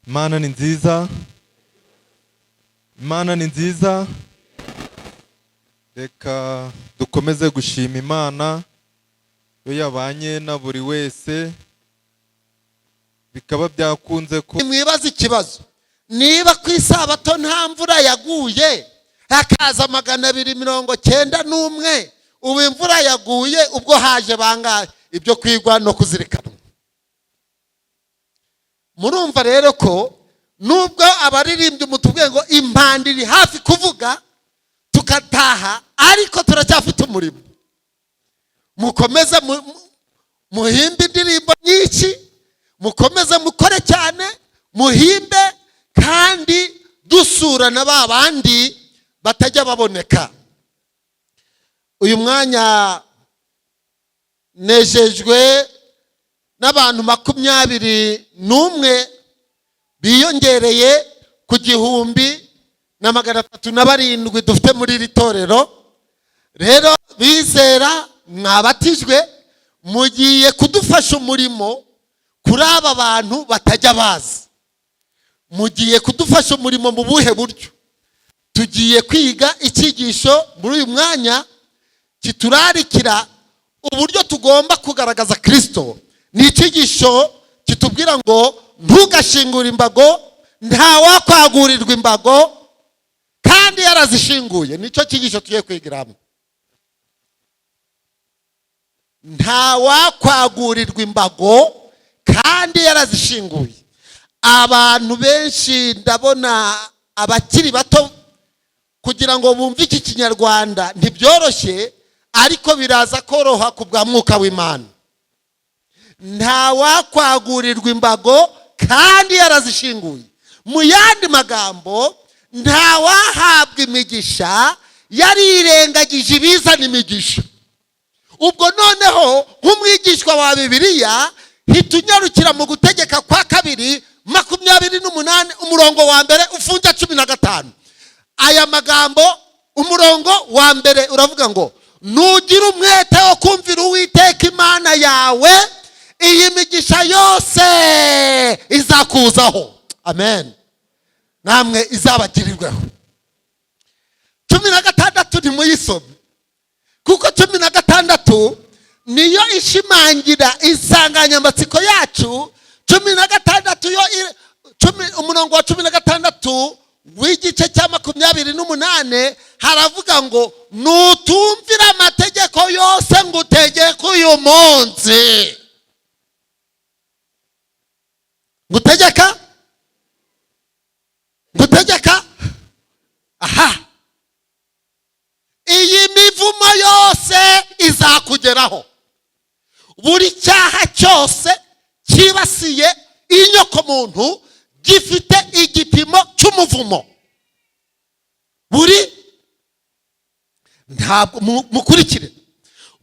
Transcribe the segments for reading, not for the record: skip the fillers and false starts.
Imana ni nziza. Imana ni nziza. Reka dukomeze gushima Imana yo yabanye na buri wese, bikaba byakunze ko mwibaza ikibazo niba ku isabato nta mvura yaguye hakaza 291 ubu imvura yaguye ubwo haje bangahe ibyo kwigwa no kuzirikana. Murumva rero ko nubwo abaririmbyi mutubwiye ngo impanda iri hafi kuvuga tukataha, ariko turacyafite umurimo. Mukomeze muhimbe indirimbo nyinshi, mukomeze mukore cyane, muhimbe kandi dusura na babandi batajya baboneka. Uyu mwanya nejejwe n'abantu 21 biyongereye ku 1307 dufite muri iri torero. Rero bizera mwabatijwe, mugiye kudufasha umurimo kuri aba bantu batajya bazi. Mugiye kudufasha umurimo mu buhe buryo? Tugiye kwiga icyigisho muri uyu mwanya kiturarikira uburyo tugomba kugaragaza Kristo. Ni icyigisho kitubwira ngo ntugashingure imbago, nta wakwagurirwa imbago kandi yarazishinguye. Nicyo cyigisho tugiye kwigiramo. Nta wakwagurirwa imbago kandi yarazishinguye. Abantu benshi ndabona abakiri bato kugira ngo bumve iki Kinyarwanda ntibyoroshye, ariko biraza koroha ku bwa Mwuka w'Imana. Nta wakwagurirwa imbago kandi yarazishinguye. Mu yandi magambo, nta wahabwa imigisha yarirengagije ibizana imigisha. Ubwo noneho nk'umwigishwa wa Bibiliya hitunyarukira mu Gutegeka kwa 2:28 umurongo wa mbere ufunja 15. Aya magambo umurongo wa mbere uravuga ngo nugira umwete wo kumvira Uwiteka Imana yawe, iyi migisha yose izakuzaho. Amen. Namwe izabagirirweho. 16 ntimuyisome kuko 16 niyo ishimangira insanganyamatsiko yacu. 16 yo umurongo wa 16 w'igice cya 28 haravuga ngo nutumvira amategeko yose ngutegeka uyu munsi. Ngutegeka aha, iyi mivumo yose izakugeraho. Buri cyaha cyose kibasiye inyoko muntu gifite igipimo cy'umuvumo. Ntabwo mukurikire,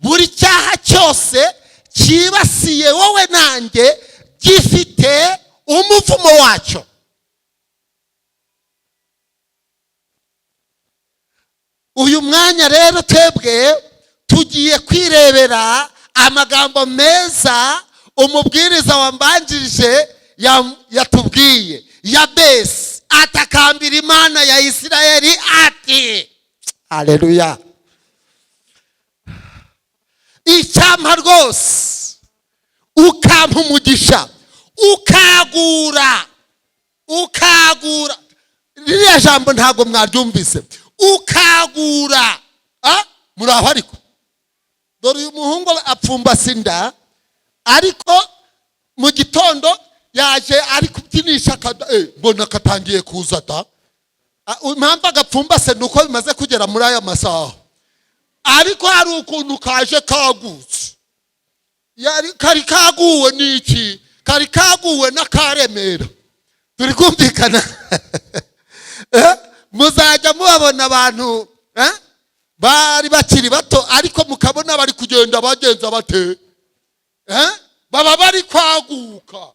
buri cyaha cyose kibasiye wowe nanjye gifite umuvumo wacyo. Uyu mwanya rero twebwe tugiye kwirebera amagambo meza umubwiriza wambanjirije yatubwiye. Yabesi atakambira Imana ya Isirayeli ati, haleluya, icyampa rwose ukampa umugisha ukagura. Ririya jambo ntabwo mwaryumvise. Ukagura. Muraho ariko dore uyu muhungu apfumbase inda, ariko mu gitondo yaje ari kubyinisha mbona katangiye kuzata. Impamvu agapfumbase nuko bimaze kugera muri aya masaha, ariko hari ukuntu kaje kagutse. Kari kaguwe n'iki? Kari kaguwe n'akaremera. Turi kumvikana? Muzajya mubabona abantu bari bakiri bato ariko mukabona bari kugenda bagenza bate, baba bari kwaguka.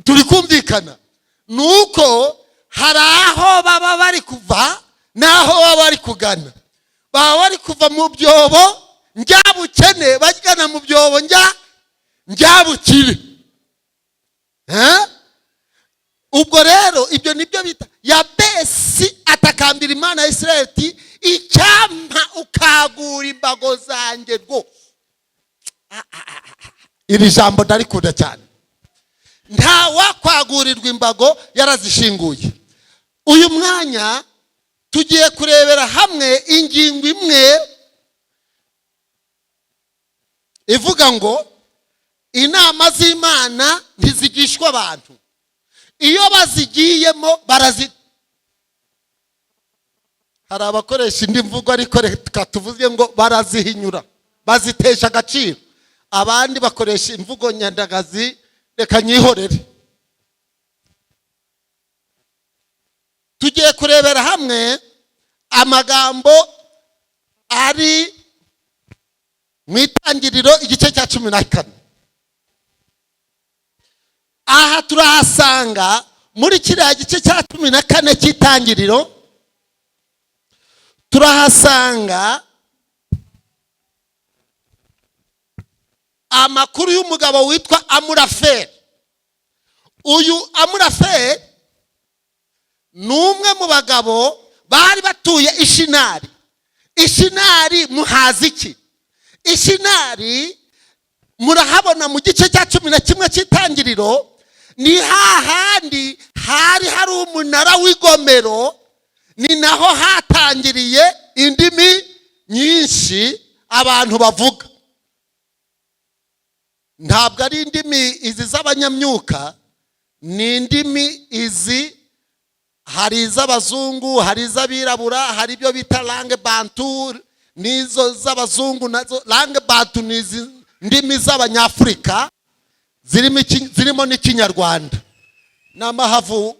Turi kumvikana? Nuko hari aho baba bari kuva naho baba bari kugana. Baba bari kuva mu byobo njyabukene bajyana mu byobo njyabukire. ubwo rero ibyo nibyo bita Yabesi atakambira Imana ya Isirayeli ati icyampa ukagura imbago zanjye rwose. Iri jambo ndarikunda cyane. Nta wakwagurirwa imbago yarazishinguye. Uyu mwanya tugiye kurebera hamwe ingingo imwe ivuga ngo inama z'Imana ntizigishwa abantu. Iyo bazigiyemo hari abakoresha indi mvugo ariko reka tuvuze ngo barazihinyura, bazitesha agaciro. Abandi bakoresha imvugo nyandagazi, reka nyihorere. Tugiye kurebera hamwe amagambo ari mu Itangiriro igice cya 14. Aha turahasanga muri kiriya gice cya 14 cy'Itangiriro, turahasanga amakuru y'umugabo witwa Amurafeli. Uyu Amurafeli ni umwe mu bagabo bari batuye Ishinari. Ishinari muhazi iki? Ishinari murahabona mu gice cya 11 cy'Itangiriro, ni hahandi hari umunara w'igomero, ni naho hatangiriye indimi nyinshi abantu bavuga. Ntabwo ari indimi izi z'abanyamyuka, ni indimi izi, hari iz'abazungu, hari iz'abirabura, hari ibyo bita langue bantu, nizo z'abazungu nazo. Langue bantu ni izi ndimi z'abanyafrika zirimo n'ikinyarwanda n'amahavu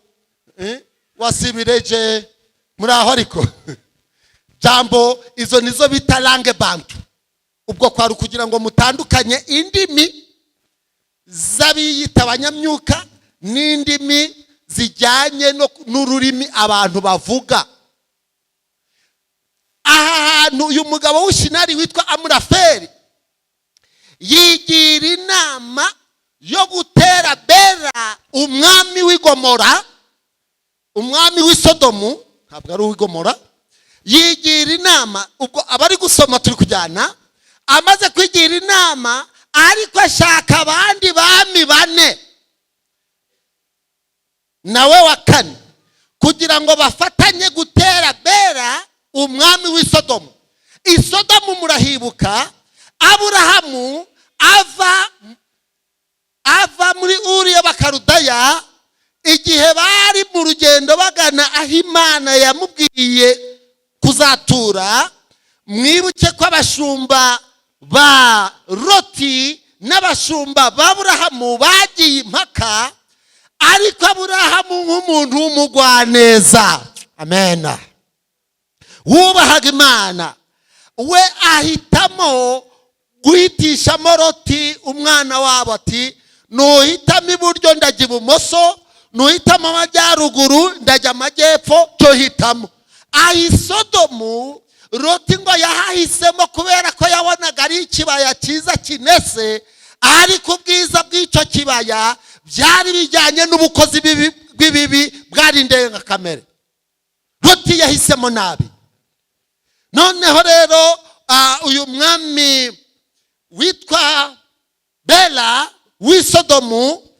wasibireje muri aho ariko jambo izo nizo bita langue bantu. Ubwo kwari kugira ngo mutandukanye indimi z'abiyita abanyamyuka n'indimi zijyanye n'ururimi abantu bavuga. Aha hantu uyu mugabo w'Ishinari witwa Amurafeli yigira inama yo gutera Bera umwami w'Igomora, umwami w'Isodomu, ntabwo ari uw'Igomora. Yigira inama, ubwo abari gusoma turi kujyana, amaze kwigira inama ariko ashaka abandi bami 4 nawe wa 4 kugira ngo bafatanye gutera Bera umwami w'Isodomu. Isodomu murahibuka Aburahamu ava muri Uri y'Abakarudaya igihe bari mu rugendo bagana aho Imana yamubwiye kuzatura. Mwibuke ko abashumba ba Loti n'abashumba ba Aburahamu bagiye impaka, ariko Aburahamu nk'umuntu w'umugwaneza, amena, wubahaga Imana, we ahitamo guhitishamo Loti umwana wabo ati nuhitamo iburyo ndajya ibumoso, nuhitamo amajyaruguru ndajya amajyepfo, cyo hitamo. Ahisodomu Loti ngo yahahisemo kubera ko yabonaga ari ikibaya cyiza kinese, ariko ubwiza bw'icyo kibaya byari bijyanye n'ubukozi bw'ibibi bwari ndengakamere. Loti yahisemo nabi. Noneho rero uyu mwami witwa Bera w'Isodomu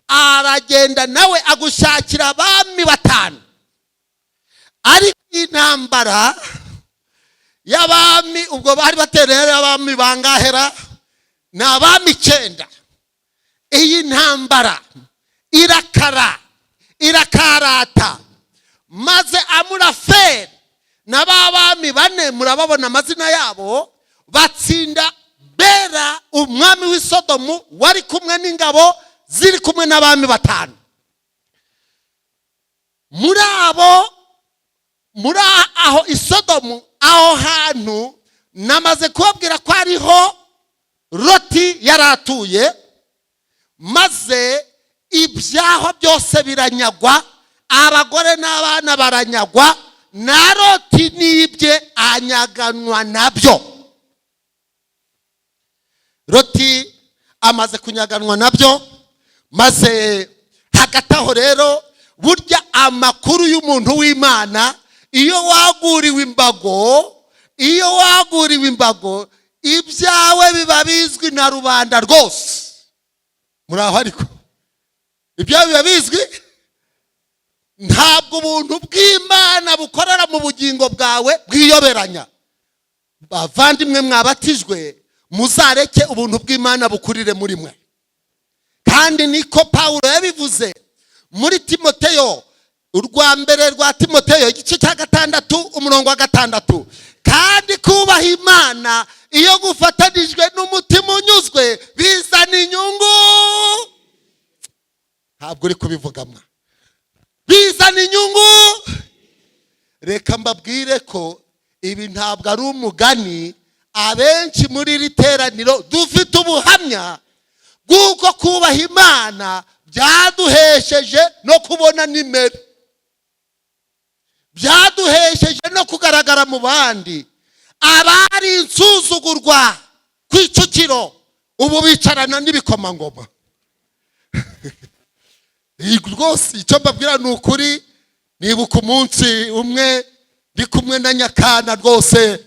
aragenda nawe agushakira abami 5, ariko intambara y'abami ubwo bari batereye abami bangahera ni abami 9. Iyi ntambara irakarata maze Amurafeli n'abami 4 murababona amazina yabo batsinda Bera umwami w'Isodomu wari kumwe n'ingabo ziri kumwe n'abami 5. muri aho Isodomu, aho hantu namaze kubabwira ko ariho Loti yaratuye, maze ibyaho byose biranyagwa, abagore n'abana baranyagwa, na Loti nibye anyaganwa nabyo. Loti amaze kunyaganwa nabyo, maze hagati aho rero burya amakuru y'umuntu w'Imana iyo waguriwe imbago ibyawe biba bizwi na rubanda rwose. Muraho ariko ibyawe biba bizwi. Ntabwo ubuntu bw'Imana bukorera mu bugingo bwawe bwiyoberanya. Bavandimwe mwabatijwe, muzareke ubuntu bw'Imana bukurire muri mwe. Kandi niko Pawulo yabivuze muri Timoteyo, urwa mbere rwa Timoteyo igice cya 6 umurongo wa 6. Kandi kubaha Imana iyo gufatanijwe n'umutima unyuzwe bizana inyungu. Ntabwo uri kubivugamo. Bizana inyungu. Reka mbabwire ko ibi ntabwo ari umugani. Abenshi muri iri teraniro dufite ubuhamya bw'uko kubaha Imana byaduhesheje no kubona nimero, byaduhesheje no kugaragara mu bandi. Abari insuzugurwa ku Kicukiro ubu bicarana n'ibikomangoma. Rwose icyo mbabwira ni ukuri. Nibuka umunsi umwe ndi kumwe na Nyakana rwose,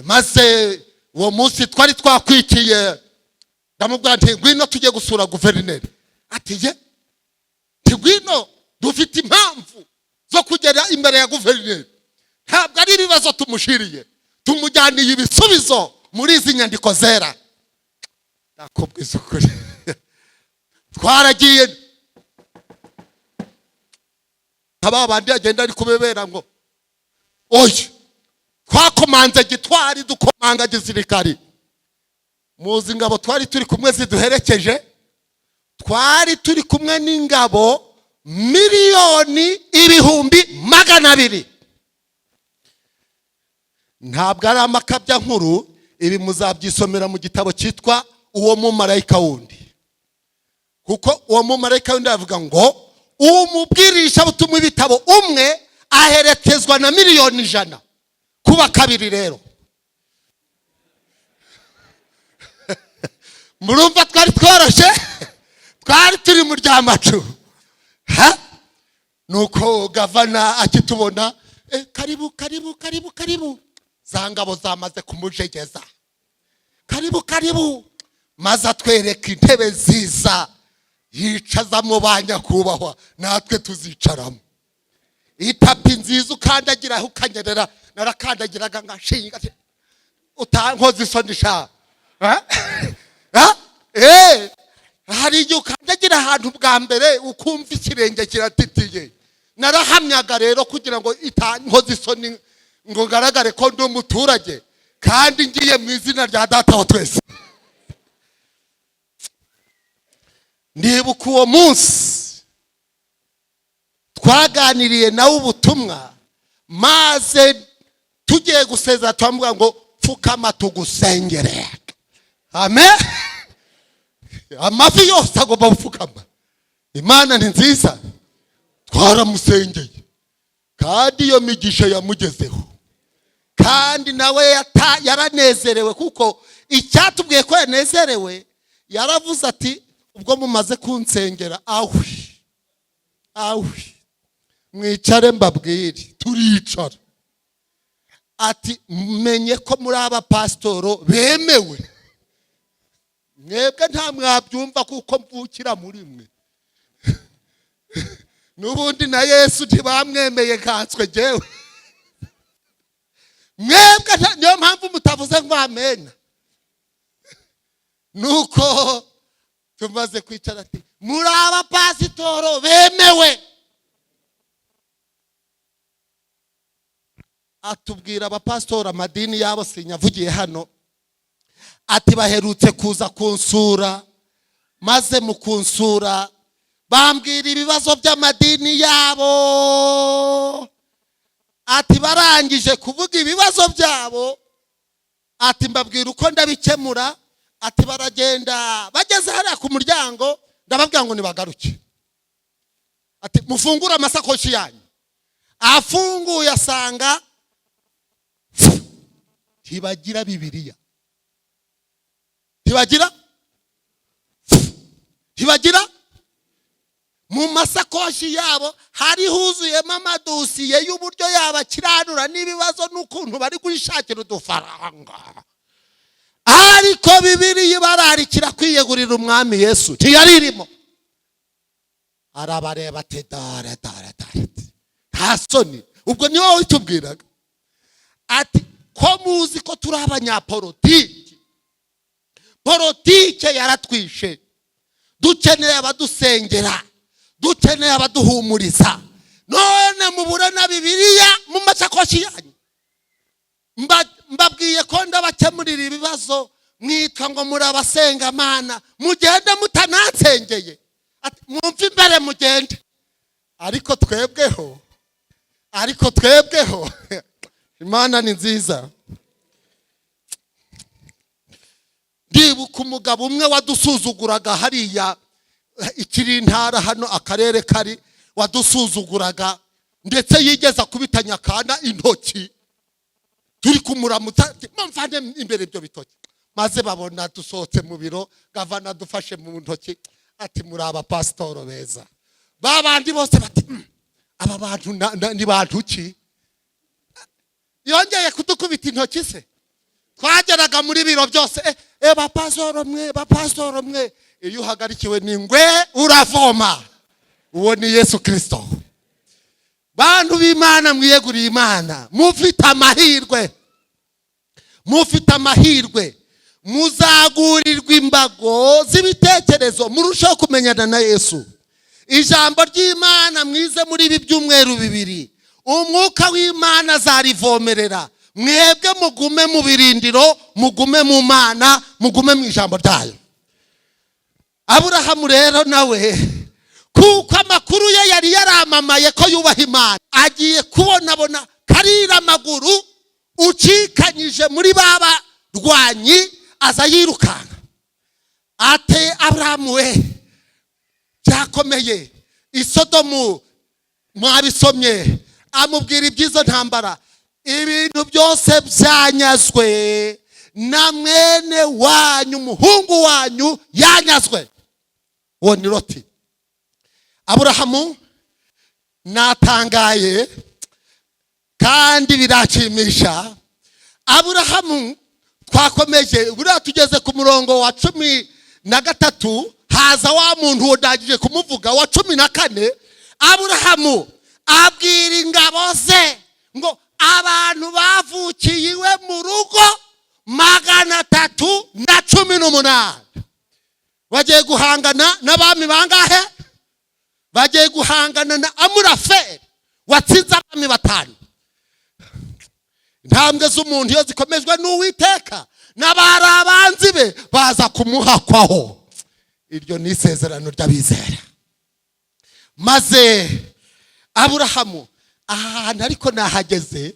maze uwo munsi twari twakwikiye, ndamubwira nti ngwino tujye gusura guverineri. Ati ye ngwino, dufite impamvu zo kugera imbere ya guverineri. Ntabwo ari ibibazo tumushiriye, tumujyaniye ibisubizo muri izi nyandiko zera. Nakubwiza ukuri. Twaragiye abandi agenda ari kubebera ngo oye, twakomanze gitwari dukomanga gisirikari. Muzi ingabo twari turi kumwe ziduherekeje, twari turi kumwe n'ingabo 1,200,000. Ntabwo ari amakabya nkuru, ibi muzabyisomera mu gitabo cyitwa Uwo Mumarayika Wundi. Kuko uwo mumarayika wundi avuga ngo umubwirisha butumwa ibitabo umwe aherekezwa na 1,100,000. Kuba kabiri rero. Murumva twari tworoshe, twari turi mu ryamacu. Nuko gavana akitubona, karibu. Za ngabo zamaze kumujegeza. Karibu. Maze atwereka intebe ziza yicaza mu banyakubahwa, natwe tuzicaramo. Itapi nziza ukandagiraho ukanyerera. Narakandagiraga ngashinga utankoze isoni sha. Hari igihe ukandagira ahantu bwa mbere ukumva ikirenge kiratitiye. Narahamyaga rero kugira ngo itankoze isoni, ngo ngaragare ko ndi umuturage kandi ngiye mu izina rya Data wa twese. Ndibuka uwo munsi twaganiriye nawe ubutumwa, maze tugiye gusezera twamubwira ngo pfukama tugusengere. Amen. Amafi yose agomba gupfukama. Imana ni nziza. Twaramusengeye kandi iyo migisha yamugezeho, kandi nawe yaranezerewe. Kuko icyatubwiye ko yanezerewe, yaravuze ati ubwo mumaze kunsengera awi mwicare mbabwire. Turicara. Ati menye ko muri aba pastoro bemewe. Mwebwe nta mwabyumva kuko mvukira muri mwe. Nubundi na Yesu ntibamwemeye kanswe jewe. Mwebwe niyo mpamvu mutavuze ngo amen. Nuko tumaze kwicara ati muri aba pasitoro bemewe. Atubwira abapastora amadini yabo sinyavugiye hano. Ati baherutse kuza kunsura, maze mu kunsura bambwira ibibazo by'amadini yabo. Ati barangije kuvuga ibibazo byabo, ati mbabwira uko ndabikemura. Ati baragenda, bageze hariya ku muryango ndababwira ngo nibagaruke. Ati mufungura amasakoshi yanyu. Afunguye asanga ntibagira Bibiliya. Ntibagira mu masakoshi yabo hari huzuyemo amadosiye y'uburyo yabakiranura n'ibibazo n'ukuntu bari gushakira udufaranga. Ariko Bibiliya ibararikira kwiyegurira umwami Yesu ntiyaririmo. Arabareba ati dare nta soni. Ubwo ni wowe utubwiraga ati ko muzi ko turi abanyapolitiki, politike yaratwishe, dukeneye abadusengera, dukeneye abaduhumuriza, none mubura na Bibiliya mu masakoshi yanyu. Mbabwiye ko ndabakemurira ibibazo, mwitwa ngo muri abasengamana, mugende mutanansengeye, mwumve imbere mugende. Ariko twebweho Imana ni nziza. Ndibuka umugabo umwe wadusuzuguraga hariya Ikirintara hano akarere kari, wadusuzuguraga ndetse yigeza kubitanya kana intoki. Turi kumuramutsa mvane imbere ibyo bitoki, maze babona dusohotse mu biro, gavana dufashe mu ntoki ati muri aba pasitoro beza. Babandi bose bati aba bantu ni bantu ki? Yongeye kudukubita intoki se. Twageraga muri biro byose bapasitoro mwe iyo uhagarikiwe n'ingwe uravoma. Uwo ni Yesu Kristo. Bantu b'Imana mwiyeguriye Imana, mufite amahirwe, muzagurirwa imbago z'ibitekerezo, murushaho kumenyana na Yesu. Ijambo ry'Imana mwize muri ibi byumweru bibiri, umwuka w'Imana azarivomerera. Mwebwe mugume mu birindiro, mugume mu Mana, mugume mu ijambo ryayo. Aburahamu rero nawe kuko amakuru ye yari yaramamaye ko yubaha Imana, agiye kubona karira amaguru ucikanyije muri baba rwanyi, aza yirukanka. Ate Aburahamu we, byakomeye. Isodomu mwabisomye, amubwira ibyizo ntambara, ibintu byose byanyazwe na mwene wanyu, umuhungu wanyu yanyazwe. Uwo ni Loti. Aburahamu natangaye kandi biranshimisha. Aburahamu twakomeje, buriya tugeze ku murongo wa 13, haza wa muntu wodagije kumuvuga wa 14. Aburahamu abwira ingabo ze ngo abantu bavukiye iwe mu rugo 318 bagiye guhangana n'abami bangahe? Bagiye guhangana na Amurafeli watsinze abami 5. Intambwe z'umuntu iyo zikomejwe n'Uwiteka, n'abari abanzi be baza kumuhakwaho. Iryo ni isezerano ry'abizera. Maze Aburahamu ahantu ariko nahageze,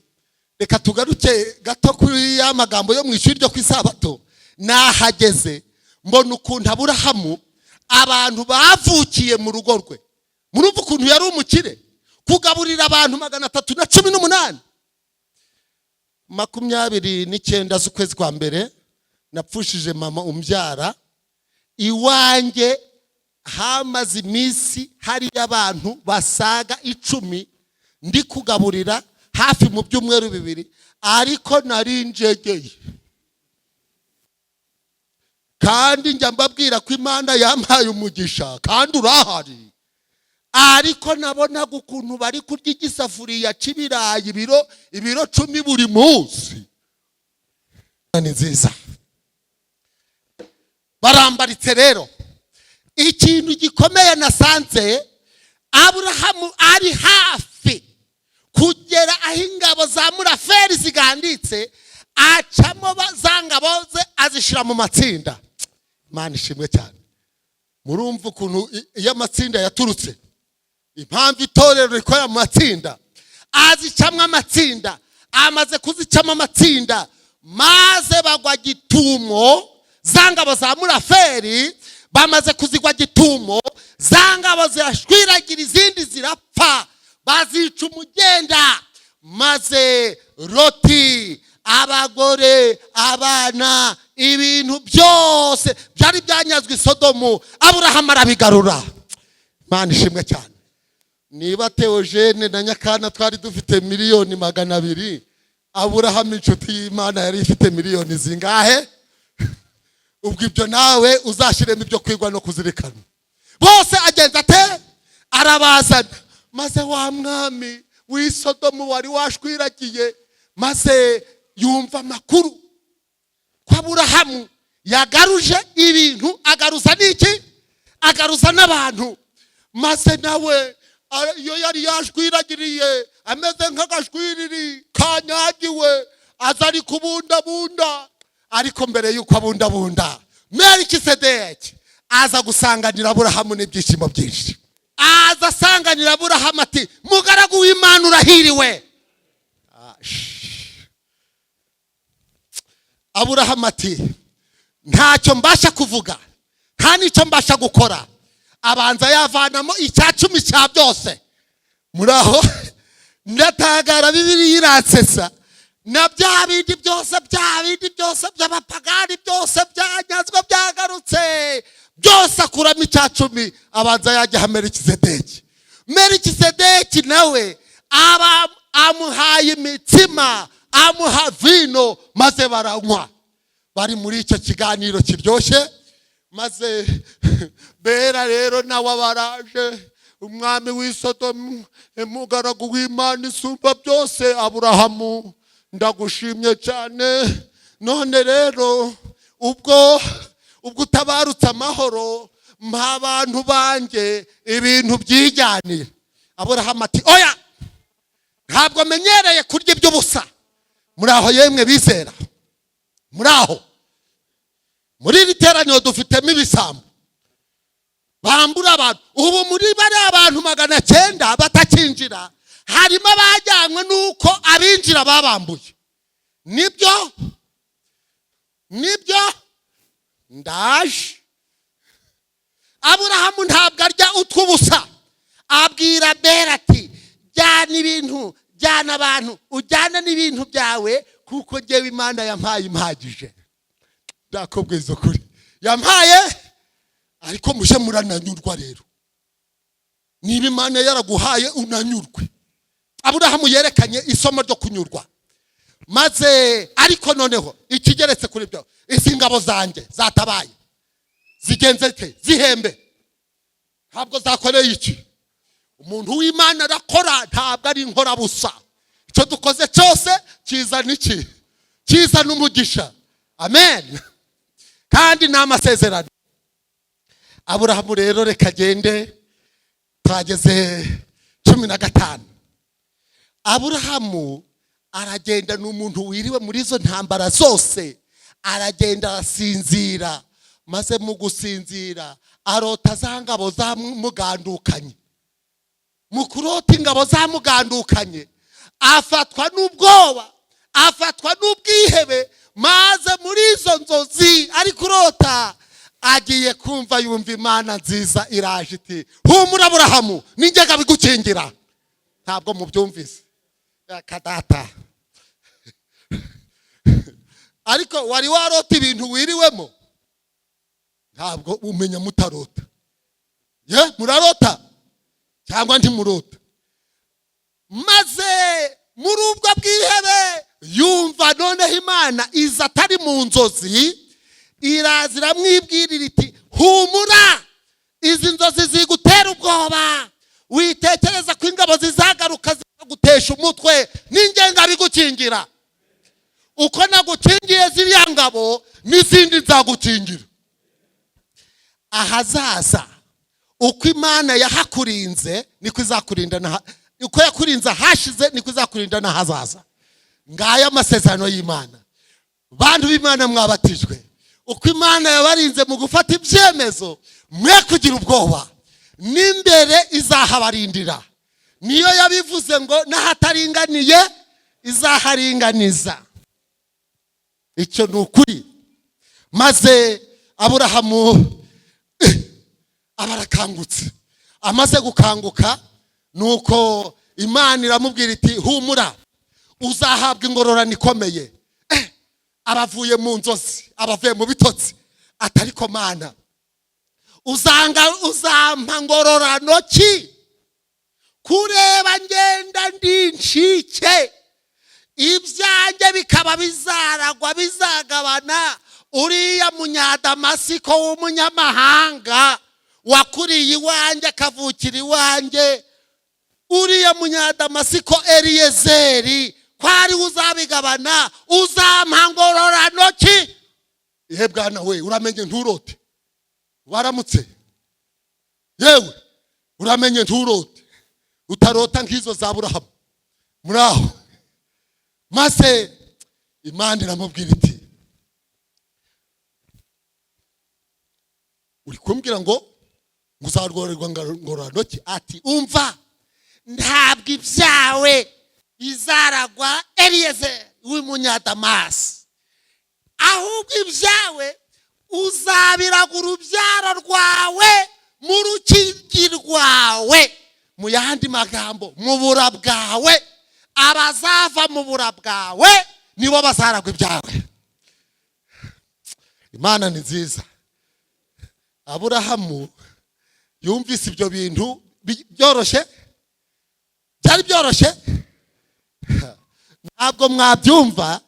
reka tugaruke gato kuri ya magambo yo mu ishuri ryo ku Isabato. Nahageze mbona ukuntu Aburahamu abantu bavukiye mu rugo rwe. Murumva ukuntu yari umukire, kugaburira abantu 318. 29 z'ukwezi kwa mbere napfushije mama umbyara. Iwanjye hamaze iminsi hari abantu basaga 10 ndi kugaburira hafi mu byumweru 2, ariko nari njegeye. Kandi njya mbabwira ko Imana yampaye umugisha kandi urahari. Ariko nabonaga ukuntu bari kurya igisafuriya c'ibirayi ibiro 10 buri munsi. Ni nziza. Barambaritse rero. Ikintu gikomeye nasanze, Aburahamu ari hafi kugera aho ingabo za Murafeli ziganditse, acamo bazangabo ze azishira mu matsinda. Imana ishimwe cyane. Murumva ukuntu iyo amatsinda yaturutse, impamvu itorero rikora mu matsinda, azicamwa amatsinda. Amaze kuzicama amatsinda, maze bagwa gitumo zangabo za Murafeli. Bamaze kuzigwa gitumo, zangabo zirashwiragira, izindi zirapfa, bazica umugenda. Maze Loti, abagore, abana, ibintu byose byari byanyazwe i Sodomu, Aburahamu arabigarura. Mana ishimwe cyane. Niba Theogene na Nyakana twari dufite miliyoni 200, Aburahamu inshuti y'Imana yari ifite miliyoni zingahe? Ubwo ibyo nawe uzashiremo ibyo kwigwa no kuzirikana. Bose agenza ate arabazana, maze wa mwami w'Isodomu wari washwiragiye maze yumva makuru kwa Aburahamu yagaruje ibintu, agaruza niki, agaruza n'abantu, maze nawe iyo yari yashwiragiriye ameze nk'agashwiriri kanyagiwe azari kubundabunda. Ariko mbere yuko abundabunda, Melikisedeki aza gusanganira Aburahamu n'ibyishimo byinshi. Aza asanganira Aburahamu ati, mugaragu w'Imana urahiriwe. Aburahamu ati, ntacyo mbasha kuvuga, nta n'icyo mbasha gukora. Abanza yavanamo 10% cya byose. Muraho ndatagara Bibiliya iransesa. Na bya bindi byose by'abapagani byose byanyazwe byagarutse, byose akuramo 10%. Abanza yajya Melikisedeki. Melikisedeki nawe aba amuhaye imitsima, amuha vino, maze baranywa. Bari muri icyo kiganiro kiryoshye, maze Bera rero nawe baraje, umwami w'Isodomu, umugaragu w'Imana isumba byose. Aburahamu ndagushimye cyane, none rero ubwo utabarutse amahoro, mpa abantu banjye ibintu byijyanira. Aburahamu ati, oya, ntabwo menyereye kurya iby'ubusa. Muraho yemwe bizera, muraho. Muri iri teraniro dufitemo ibisambo bambura abantu. Ubu muri bari abantu 900 batakinjira, harimo abajyanywe nuko abinjira babambuye. Nibyo ndaje. Aburahamu ntabwo arya utw'ubusa. Abwira Bera ati, jyana abantu, ujyana n'ibintu byawe, kuko njyewe Imana yampaye impagije. Ndakubwiza ukuri, yampaye. Ariko muje murananyurwa rero. Niba Imana yaraguhaye unanyurwe. Aburahamu yerekanye isomo ryo kunyurwa. Maze ariko noneho ikigeretse kuri byo, isi ngabo zanjye zatabaye zigenze te zihembe. Ntabwo zakoreye iki. Umuntu w'Imana arakora, ntabwo ari inkora busa. Icyo dukoze cyose kizana iki? Kizana umugisha. Amen. Kandi n'amasezerano. Aburahamu rero reka agende, twageze 15. Aburahamu aragenda, n'umuntu wiriwe muri izo ntambara zose, aragenda arasinzira, maze mu gusinzira arota za ngabo zamugandukanye. Mu kurota ingabo zamugandukanye, afatwa n'ubwoba, afatwa n'ubwihebe, maze muri izo nzozi ari kurota agiye kumva yumva Imana nziza iraje iti, humura Aburahamu, ninjye bigukingira. Ntabwo mubyumvise kadata. Ariko wari warota ibintu wiriwemo, ntabwo umenya mutarota. Murarota cyangwa ntimurota. Maze muri ubwo bwihebe yumva noneho Imana iza atari mu nzozi, irazira mwibwirira iti, humura, izi nzozi zigutera ubwoba, witekereza ko ingabo zizagaruka zikagutesha umutwe, ninjye ngabigukingira. Uko nagukingiye ziriya ngabo, n'izindi nzagukingira ahazaza. Uko Imana yahakurinze niko izakurinda, uko yakurinze hashize niko izakurinda n'ahazaza. Ngaya amasezerano y'Imana. Bantu b'Imana mwabatijwe, uko Imana yabarinze mu gufata ibyemezo, mwe kugira ubwoba, n'imbere izahabarindira. Niyo yabivuze ngo n'ahataringaniye izaharinganiza. Icyo ni ukuri. Maze Aburahamu abarakangutse. Amaze gukanguka, nuko Imana iramubwira iti, humura, uzahabwa ingororano ikomeye. Abavuye mu nzozi, abavuye mu bitotsi, atariko Mana, uzampa ngororano ki? Kureba ngenda ndi incike, ibyanjye bikaba bizaragwa bizagabana. Uriya munyadamasiko w'umunyamahanga wakuriye iwanjye akavukira iwanjye, uriya munyadamasiko Eliyezeri kwari uzabigabana, uzampa ngororano ki? Ihe bwana we, uramenye nturote, waramutse yewe, uramenye nturote, utarota nk'izo za Aburahamu. Muraho maze Imana iramubwira iti, uri kumbwira ngo uzarworerwa ngororano ki? Ati umva, ntabwo ibyawe bizaragwa Eliyezeri w'umunyadamasi, ahubwo ibyawe uzabiraga urubyaro rwawe mu rukiryi rwawe. Mu yandi magambo, mu bura bwawe, abazava mu bura bwawe nibo bazaragwa ibyawe. Imana ni nziza. Aburahamu yumvise ibyo bintu byoroshye, byari byoroshye, ntabwo mwabyumva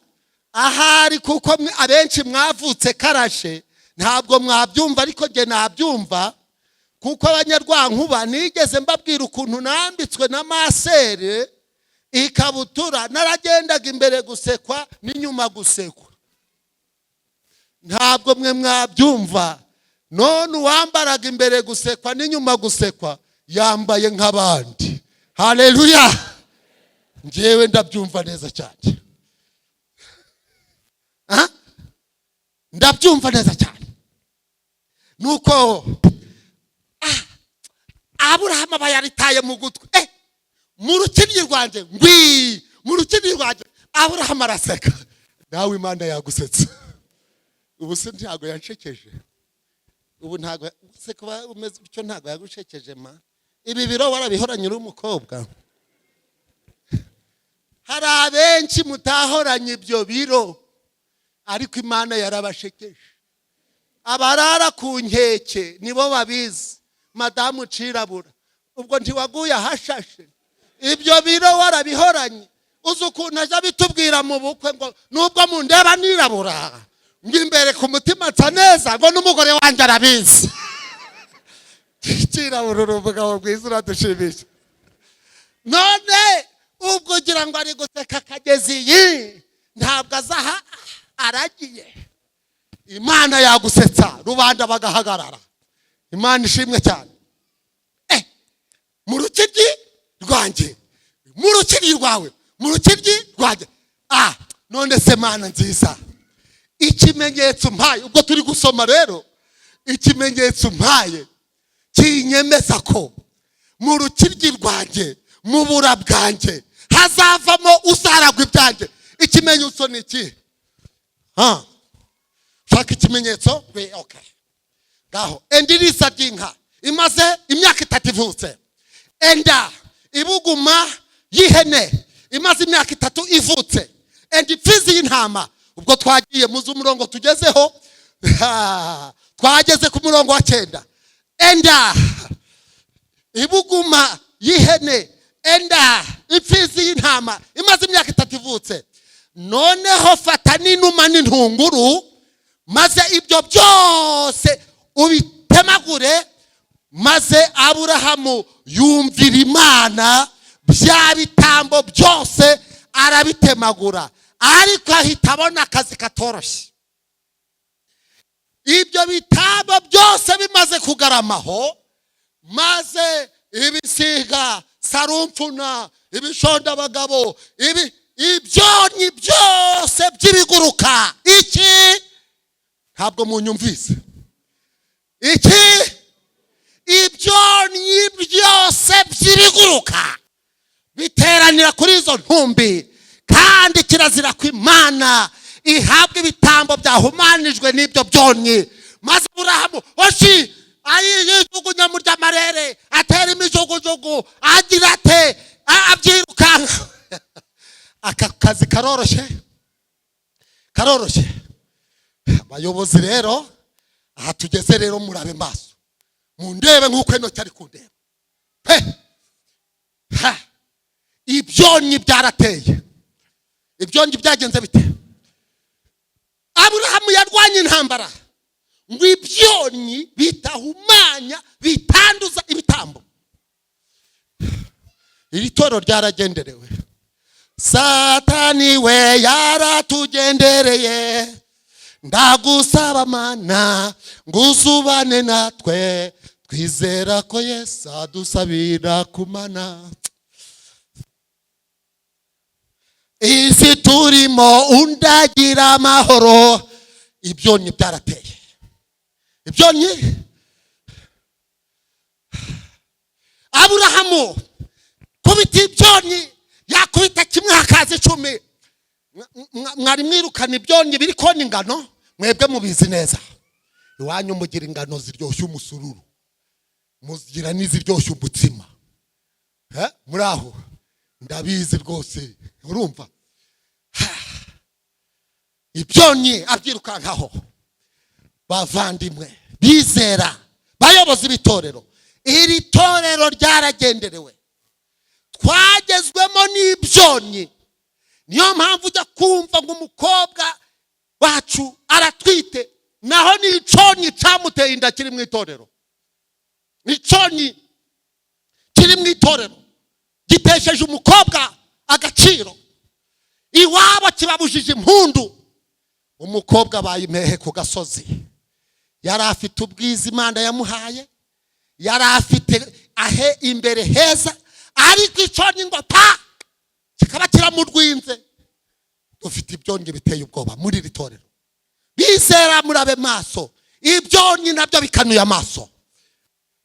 ahari kuko abenshi mwavutse karashe, ntabwo mwabyumva, ariko jye nabyumva kuko abanyarwankuba nigeze mbabwira ukuntu nambitswe na masere ikabutura, naragendaga imbere gusekwa n'inyuma gusekwa. Ntabwo mwe mwabyumva. None uwambaraga imbere gusekwa n'inyuma gusekwa yambaye nk'abandi. Haleluya! Njyewe ndabyumva neza cyane. Ndabyumva neza cyane. Nuko Aburahamu aba yaritaye mu gutwi. Mu rukiryi rwanjye mu rukiryi rwanjye Aburahamu araseka. Nawe Imana yagusetsa. Ubu se ntago yanshekeje. Ubu ntago se kuba umeze bityo ntago yagushekeje ma. Ibi biro warabihoranye uri umukobwa. Hari abenshi mutahoranye ibyo biro, ariko Imana yarabashekeje. Abarara ku nkeke nibo babizi. Madamu Cirabura, ubwo ntiwaguye ahashashe. Ibyo biro warabihoranye. Uzi ukuntu aje bitubwira mu bukwe ngo nubwo mundeba nirabura, ngimbere ku mutima nsa neza, ngo n'umugore wanjye arabizi. Cirabura urumugabo bwiza uradushimisha. None ubwo ugira ngo ari guseka akagezi iyi, ntabwo azaha aragiye. Imana yagusetsa, rubanda bagahagarara. Imana ishimwe cyane. Mu rukiryi rwanjye, mu rukiryi rwawe, mu rukiryi rwanjye. None se Mana nziza, ikimenyetso mpaye, ubwo turi gusoma rero, ikimenyetso mpaye kinyemeza ko mu rukiryi rwanjye, mu bura bwanjye hazavamo uzaragwa ibyanjye. Ikimenyetso ni iki? Shaka ikimenyetso? Okay. Gaho endirisa ry'inka imaze imyaka 3 ivutse. Enda ibuguma y'ihene imaze imyaka 3 ivutse. Endi imfizi y'intama. Ubwo twagiye muzi umurongo tugezeho, twageze ku murongo wa 9. Enda ibuguma y'ihene, enda imfizi y'intama imaze imyaka 3 ivutse. Noneho fata n'inuma n'intunguru, maze ibyo byose ubitemagure. Maze Aburahamu yumvira Imana, bya bitambo byose arabitemagura, ariko ahita abona akazi katoroshye. Ibyo bitambo byose bimaze kugaramaho, maze ibisiga, sarumfuna, ibishonda abagabo, ibyonyi byose by'ibiguruka. Iki ntabwo munyumvise. Iki ibyonyi byose by'ibiguruka biteranira kuri izo ntumbi, kandi kirazira ko Imana ihabwa ibitambo byahumanijwe n'ibyo byonyi. Maze Aburahamu ayijugunya mu ry'amarere, atera imijugujugu, agira ate, abyirukanka. Aka kazi karoroshye, karoroshye. Abayobozi rero, aha tugeze rero murabe maso. mundebe nk'uko eno cyari kundeba pe ha ibyonyi byarateye. Ibyonyi byagenze bite? Aburahamu yarwanye intambara ngo ibyonyi bitahumanya bitanduza ibitambo. Iri toro ryaragenderewe. Satani we yaratugendereye, ndagusaba Mana nguzubane natwe, twizera ko Yesu adusabira kumana. Isi turimo undagira amahoro. Ibyonyi byarateye. Ibyonyi Aburahamu kubita ibyonyi yakubita kimwe hakaza 10. Mwari mwirukana ibyonyi biri kona ingano, mwebwe mubizi neza. Iwanyu mugira ingano ziryoshye umusururu, muzigira n'iziryoshye umutsima. Muraho ndabizi rwose, urumva? Ibyonyi abyirukankaho. Bavandimwe bizera, bayobozi b'itorero, iri torero ryaragenderewe, twagezwemo n'ibyonyi. Niyo mpamvu ujya kumva ngo umukobwa wacu aratwite, naho ni icyonyi cyamuteye inda kiri mu itorero. Icyonyi kiri mu itorero gitesheje umukobwa agaciro, iwabo kibabujije impundu. Umukobwa bayimehe ku gasozi, yari afite ubwiza Imana yamuhaye, yari afite ahe imbere heza, ariko icyonyi ngo pa kikaba kiramurwinze. Dufite ibyonyi biteye ubwoba muri iri torero. Bizera murabe maso, ibyonyi nabyo bikanuye amaso.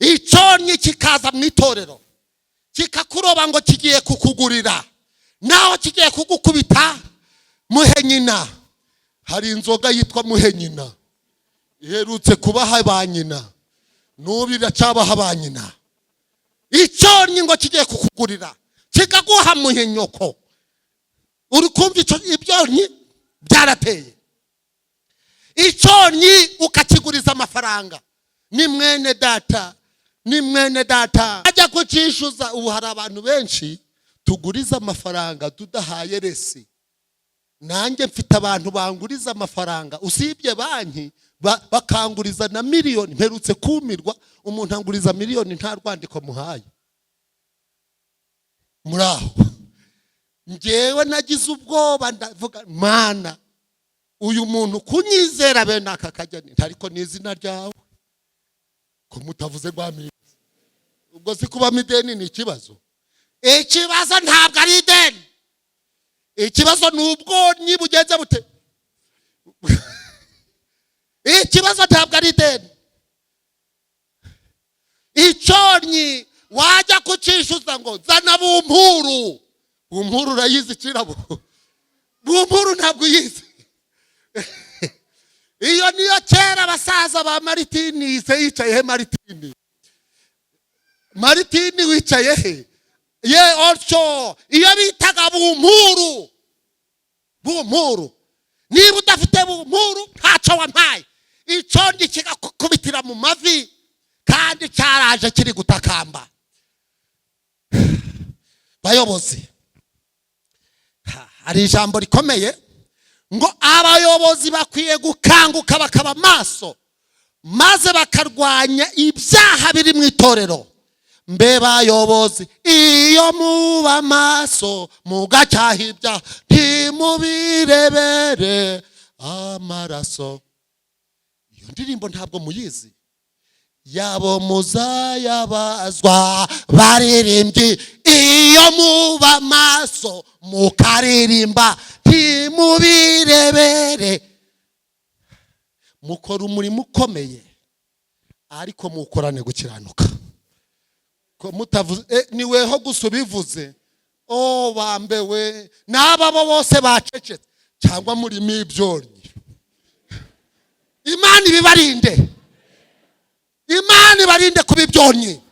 Icyonyi kikaza mu itorero kikakuroba ngo kigiye kukugurira, naho kigiye kugukubita muhenyina. Hari inzoga yitwa muhenyina iherutse kubaha banyina, nubira cyabaha banyina. Icyonyi ngo kigiye kukugurira kikaguha muhenyoko. Uri kumva ibyonyi byarateye. Icyonyi ukakiguriza amafaranga. Ni mwene data, ni mwene data ajya kucishuza. Ubu hari abantu benshi tuguriza amafaranga tudahaye resi. Nanjye mfite abantu banguriza amafaranga, usibye banki bakanguriza na miliyoni. Mperutse kumirwa, umuntu anguriza miliyoni nta rwandiko muhaye. Muraho ngewe nagize ubwoba, ndavuga Mana, uyu muntu kunyizera bene aka kajyani, ariko ni izina ryawe ko mutavuze rwamini. Ubwo si kuba mideni ni ikibazo. Ikibazo ntabwo ari ideni, ikibazo ni ubwonyi bugenze bute. Ikibazo ntabwo ari ideni. Icyonyi wajya kucishuza ngo zana bumpuru. Bumpuru urayizi kirabo? Bumpuru ntabwo uyizi. Iyo niyo kera abasaza ba Maritini yicaye he. Maritini wicaye he? Ye also iyo bitaga bumpuru. Bumpuru niba udafite bumpuru ntacyo wampaye. Icyonyi kigakubitira mu mavi kandi cyaraje kiri gutakamba. Bayobozi, hari ijambo rikomeye ngo abayobozi bakwiye gukanguka bakaba maso, maze bakarwanya ibyaha biri mu itorero. Mbe bayobozi, iyo muba maso mugacyaha ibyaha, ntimubirebere amaraso. Iyo ndirimbo ntabwo muyizi? Yabo muzayabazwa baririmbyi, iyo muba maso mukaririmba, ntimubirebere. Mukora umurimo ukomeye, ariko mukorane gukiranuka. Ko mutavuze niweho gusa ubivuze, bambewe n'ababo bose bacecetse, cyangwa muri ibyonyi. Imana ibibarinde, Imana ibarinde kuba ibyonyi.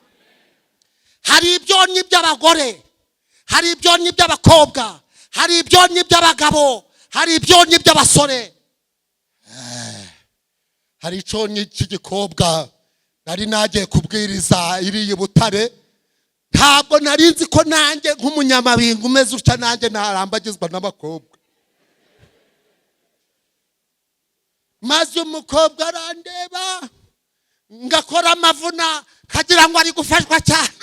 Hari ibyonyi by'abagore, hari ibyonyi by'abakobwa, hari ibyonyi by'abagabo, hari ibyonyi by'abasore. Hari icyonyi cy'igikobwa nari nagiye kubwiriza iriye Butare, ntabwo nari nzi ko nanjye nk'umunyamabinga umeze utya nanjye narambagizwa n'abakobwa. Maze umukobwa arandeba ngakora amavuna kagira ngo ari gufashwa cyane.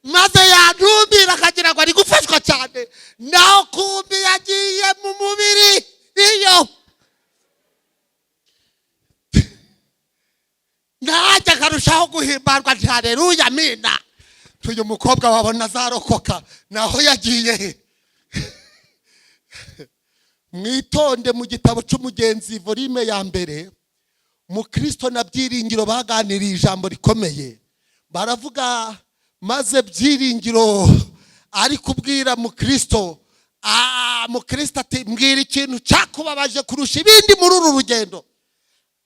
Maze yantumbira akagira ngo ari gufashwa cyane, naho kumbi yagiye mu mubiri iyo najya akarushaho guhimbarwa nti haleluya amina. Uyu mukobwa wabona azarokoka naho yagiye he? Mwitonde mu gitabo cy'umugenzi volume ya mbere, Mukristo na Byiringiro baganiriye ijambo rikomeye. Baravuga maze Byiringiro ari kubwira Mukristo, Mukristo ati mbwira ikintu cyakubabaje kurusha ibindi muri uru rugendo.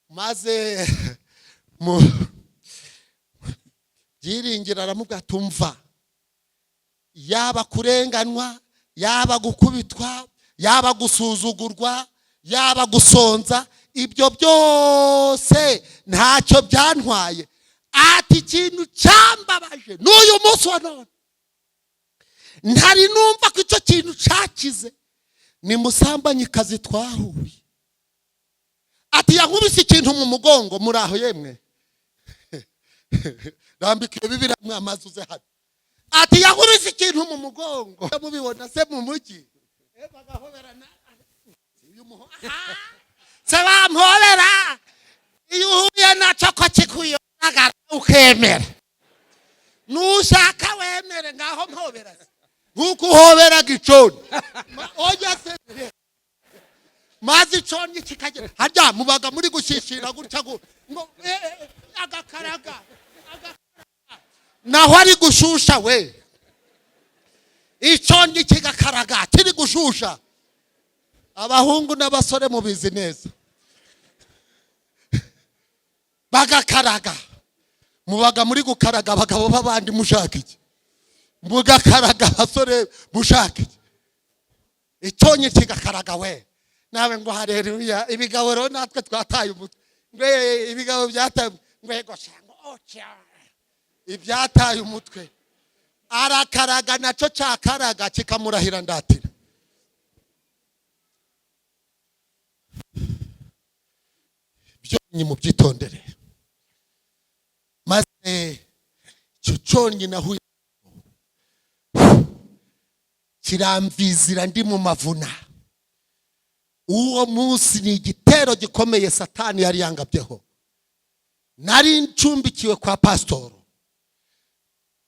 Maze Byiringiro aramubwira tumva, yaba kurenganwa, yaba gukubitwa, yaba gusuzugurwa, yaba gusonza, ibyo byose ntacyo byantwaye. Ati ikintu cyambabaje n'uyu munsi wa none ntari numva ko icyo kintu cyakize, ni musambanyikazi twahuye. Ati yankubise ikintu mu mugongo, muri aho yemwe rambika Bibiliya mwamazi uze hano. Ati yankubise ikintu mu mugongo, mubibona se mu mujyi bagahoberana uyu muho se bampobera. Iyo uhuye nacyo ko kikuyogara ukemera, nushaka wemere ngaho mpobera nkuko uhobera giconi. Oya se mazi iconi kikagera harya mubaga muri gushishira gutya ngo agakaraga naho ari gushusha we, iconi kigakaraga kiri gushusha. Abahungu n'abasore mubizi neza, bagakaraga. Mubaga muri gukaraga abagabo babandi mushaka iki? Mugakaraga abasore mushaka iki? Iconi kigakaraga we. Nawe ngo haleluya, ibigabo rero natwe twataye umutwe. Ngwe ibigabo byataye ngwego shango ocha. Ibyataye umutwe. Arakaraga naco cyakaraga kikamurahira ndatira. Byo ni mu byitondere. Maze cyonyi nahuye kiramvizira ndi mu mavuna. Uwo munsi ni igitero gikomeye Satani yari yangabyeho. Nari ncumbikiwe kwa pastor.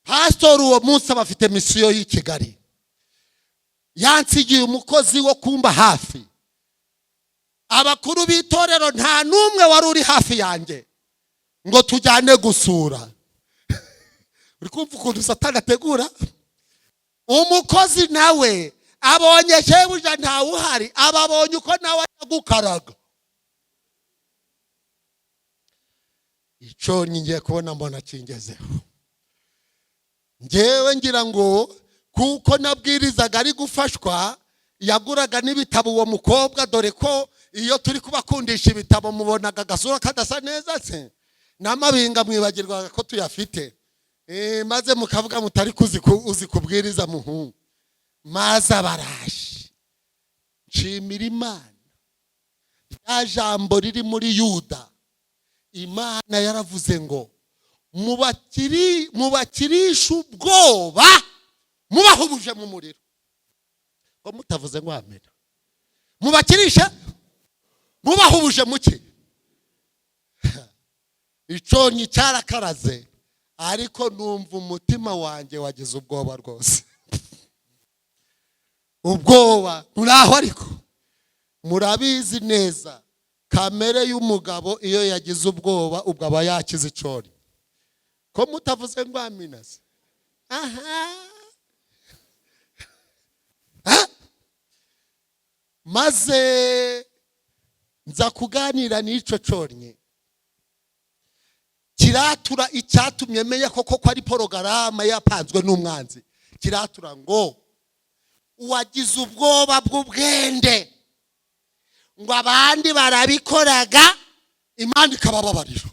Pastor uwo munsi abafite misiyo y'i Kigali, yansigiye umukozi wo kumba hafi. Abakuru b'itorero nta numwe wari uri hafi yanjye ngo tujyane gusura. Uri kumva ukuntu Satani ategura? Umukozi nawe abonye shebuja ntawe uhari, ababonye uko nawe agukaraga. Ico ngiye kubona mbona kingezeho. Ngewe ngira ngo kuko nabwirizaga ari gufashwa, yaguraga n'ibitabo uwo mukobwa, dore ko iyo turi kubakundisha ibitabo mubonaga gasura kadasa neza se, n'amabinga mwibagirwa ko tuyafite. Maze mukavuga mutari uzi kubwiriza muhungu. Maze abaraje nshimira Imana, ya jambo riri muri Yuda. Imana yaravuze ngo mubakirisha ubwoba, mubahubuje mu muriro. Ko mutavuze ngo amen? Mubakirisha mubahubuje muki? Iconi cyarakaraze, ariko numva umutima wanjye wagize ubwoba rwose. Ubwoba muraho, ariko murabizi neza kamere y'umugabo iyo yagize ubwoba ubwo aba yakize iconi. Ko mutavuze ngo amina se? Maze nza kuganira n'ico conye, kiratura icyatumye menya koko ko ari porogaramu yapanzwe n'umwanzi. Kiratura ngo wagize ubwoba bw'ubwende ngo abandi barabikoraga Imana ikabababarira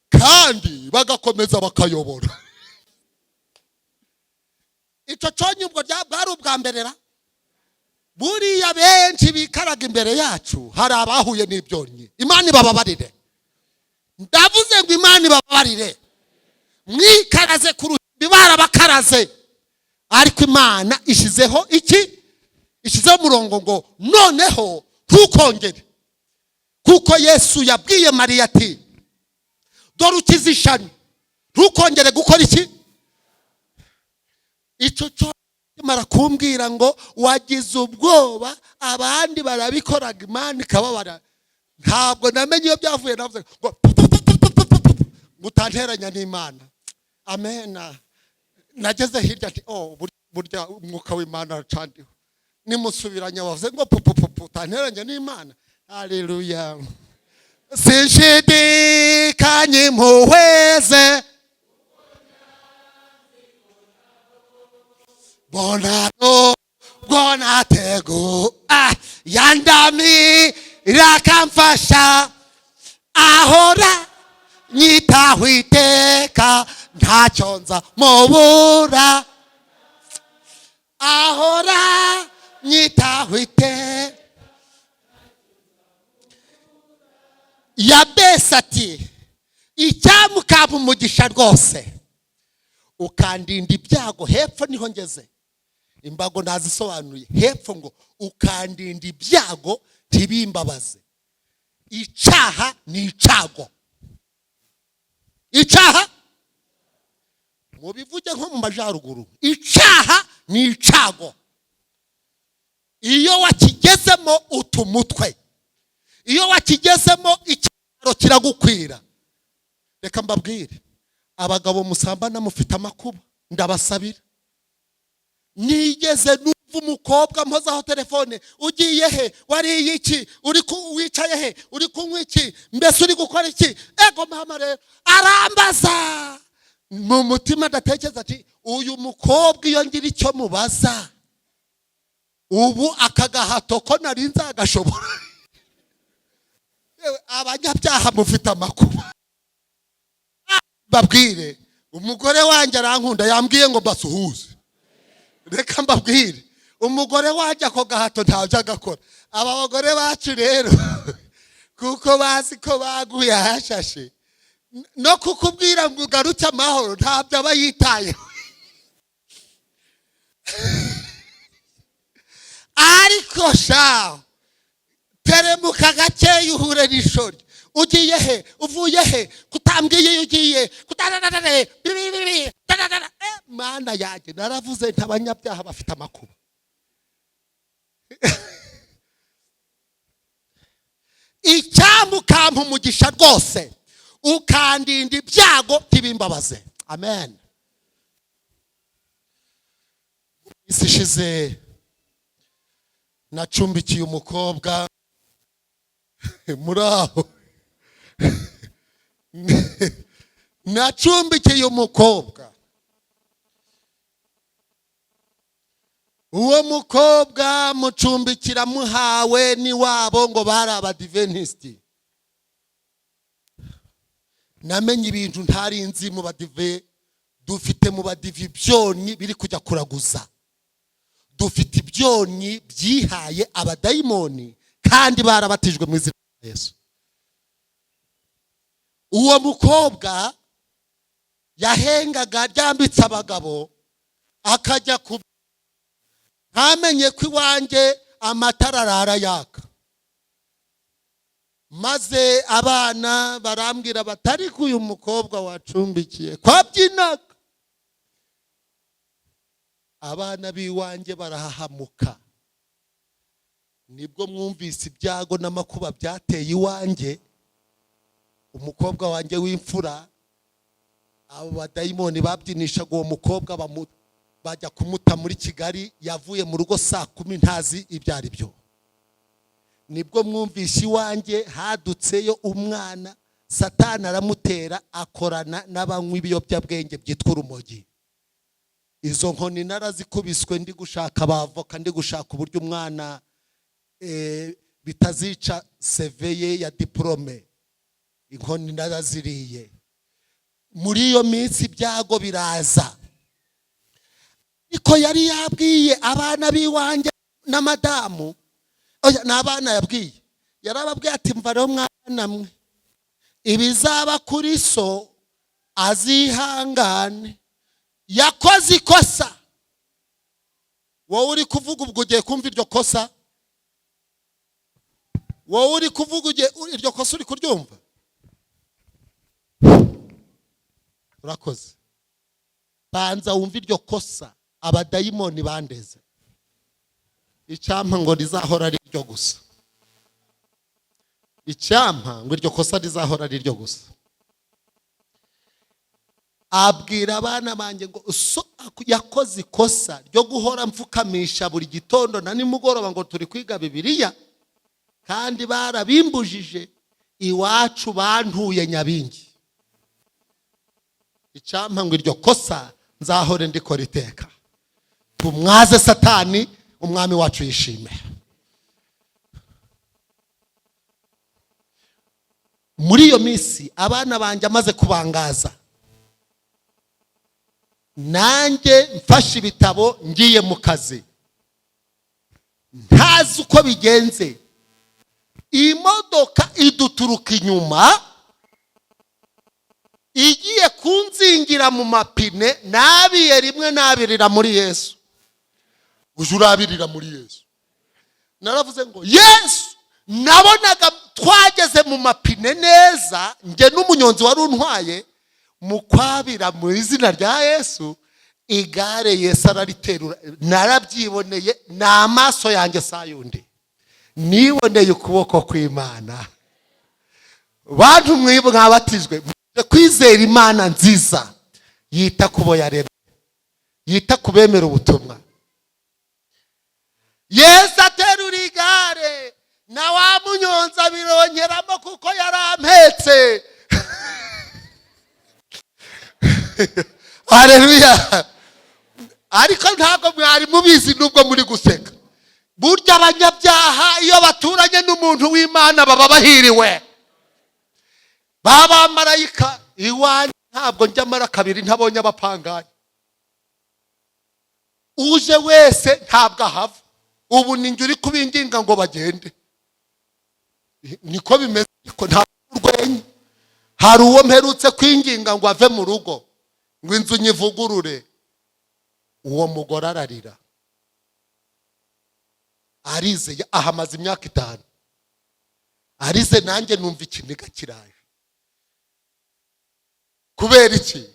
kandi bagakomeza bakayobora. Icyo cyonyubwo bwari ubwa mberera. Buriya benshi bikaraga imbere yacu hari abahuye n'ibyonnyi. Imana ibababarire. Ndavuze ngo Imana ibababarire. Mwikaraze ku ruhimbi barabakaraze. Ariko Imana ishizeho iki? Ishizeho umurongo ngo noneho ntukongere. Kuko Yesu yabwiye Mariya ati dore ukize ishani, ntukongere gukora iki? Icyo cyo Imana kumbwira ngo wagize ubwoba abandi barabikoraga Imana ikababara. Ntabwo namenye iyo byavuye, navuze ngo mutanteranya n'Imana. Amen. Nageze hirya ati burya umwuka w'Imana aracandiho. Nimusubiranya bavuze ngo utanteranya n'Imana. Haleluya. Sinshidikanya impuhwe bona tego yandami irakamfasha ahora nyitaho iteka ntacyo nza mubura ahora nyitaho iteka. Yabesi ati icyamukaba umugisha rwose ukandinda ibyago. Hepfo niho ngeze, imbago nazisobanuye. Hepfo ngo ukandinda ibyago ntibimbabaze. Icyaha ni icago. Icyaha mubivuge nko mu majyaruguru, icyaha ni icago. Iyo wakigezemo utumutwe, iyo wakigezemo ikiraro kiragukwira. Reka mbabwire abagabo musambana mufite amakuba, ndabasabira. Nigeze numva umukobwa mpozaho telefone, ugiye he, wariye iki, wicaye he, uri kunywa iki, mbese uri gukora iki? Ego mama rero arambaza mu mutima, ndatekereza ati uyu mukobwa iyo ngira icyo mubaza ubu akagahato ko nari nzagashobora. Abanyabyaha mufite amakuba. Babwire umugore wanjye arankunda, yambwiye ngo mbasuhuze. Reka mbabwire umugore wanjye ako gahato ntabyo agakora. Aba bagore bacu rero kuko bazi ko baguye hashashe, no kukubwira ngo ugarutse amahoro ntabyo aba yitayeho. Ariko sha teremuka gake uhure n'ishori. Ugiye he, uvuye he, kutambwiye ugiye Mana yanjye naravuze nti abanyabyaha bafite amakuba. Icyamukampa umugisha rwose ukandinda ibyago ntibimbabaze. Amen. Isi ishize nacumbikiye umukobwa muri aho. Nacumbikiye umukobwa. Uwo mukobwa mucumbikira muhawe ni wabo ngo bari abadiventisiti. Namenye ibintu ntari nzi mu badive. Dufite mu badive ibyonnyi biri kujya kuraguza. Dufite ibyonnyi byihaye abadayimoni kandi barabatijwe mu izina rya Yesu. Uwo mukobwa yahengaga ryambitse abagabo akajya ku ntamenye ko iwanjye amatara arara yaka. Maze abana barambwira batari ko uyu mukobwa wacumbikiye kwabyinaga. Abana b'iwanjye barahahamuka. Nibwo mwumvise ibyago n'amakuba byateye iwanjye. Umukobwa wanjye w'imfura, abo badayimoni babyinishaga uwo mukobwa bajya kumuta muri Kigali. Yavuye mu rugo saa 10 ntazi ibyo ari byo. Nibwo mwumvise iwanjye hadutseyo umwana Satani aramutera akorana n'abanywi ibiyobyabwenge byitwa urumogi. izo nkoni narazikubiswe ndi gushaka abavoka, ndi gushaka uburyo umwana bitazica seveye ya diplome. Inkoni naraziriye. Muri iyo minsi ibyago biraza, niko yari yabwiye abana biwanjye na madamu, oya n'abana yabwiye, yarababwiye ati mva rero mwana mwe, ibizaba kuri so azihangane, yakoze ikosa. Wowe uri kuvuga ubwo ugiye kumva iryo kosa? Wowe uri kuvuga iryo kosa uri kuryumva? Urakoze. Banza wumva iryo kosa abadayimoni bandeze. Icyampa ngo rizahora ari ryo gusa. Icyampa ngo iryo kosa rizahora ari ryo gusa. Abwira abana banjye ngo so yakoze ikosa ryo guhora mfukamisha buri gitondo na nimugoroba ngo turi kwiga Bibiliya, kandi barabimbujije iwacu bantuye Nyabingi. Icyampa ngo iryo kosa nzahore ndikora iteka. Tumwaze Satani, umwami wacu yishime. Muri iyo minsi abana banjye amaze kubangaza, nanjye mfashe ibitabo ngiye mu kazi, ntazi uko bigenze, imodoka iduturuka inyuma igiye kunzingira mu mapine, nabiye rimwe nabirira muri Yesu. Uje urabirira muri Yesu. Naravuze ngo Yesu, nabonaga twageze mu mapine neza, nge n'umunyonzi wari untwaye, mu kwabira mu izina rya Yesu, igare Yesu arariterura. Narabyiboneye n'amaso yanjye sayundi, niboneye ukuboko kw'Imana. Bantu mwabatijwe, kwizera Imana nziza yita kubo yaremye, yita kubemera ubutumwa. Yesu aterura igare, na wa munyonzi abironkeramo kuko yarampetse. Haleluya. Ariko ntabwo mwari mubizi nubwo muri guseka, burya abanyabyaha iyo baturanye n'umuntu w'Imana baba bahiriwe. Baba marayika iwanyu ntabwo njya mara kabiri ntabonye abapangaye. Uje wese ntabwo ahava. Ubu ninjye uri kubinginga ngo bagende. Niko bimeze, ko nta urwenye. Hari uwo mperutse kwinginga ngo ave mu rugo, ngo inzu nyivugurure. Uwo mugore ararira, arize, ahamaze imyaka 5. Arize nanjye numva ikiniga kiraje. Kubera iki?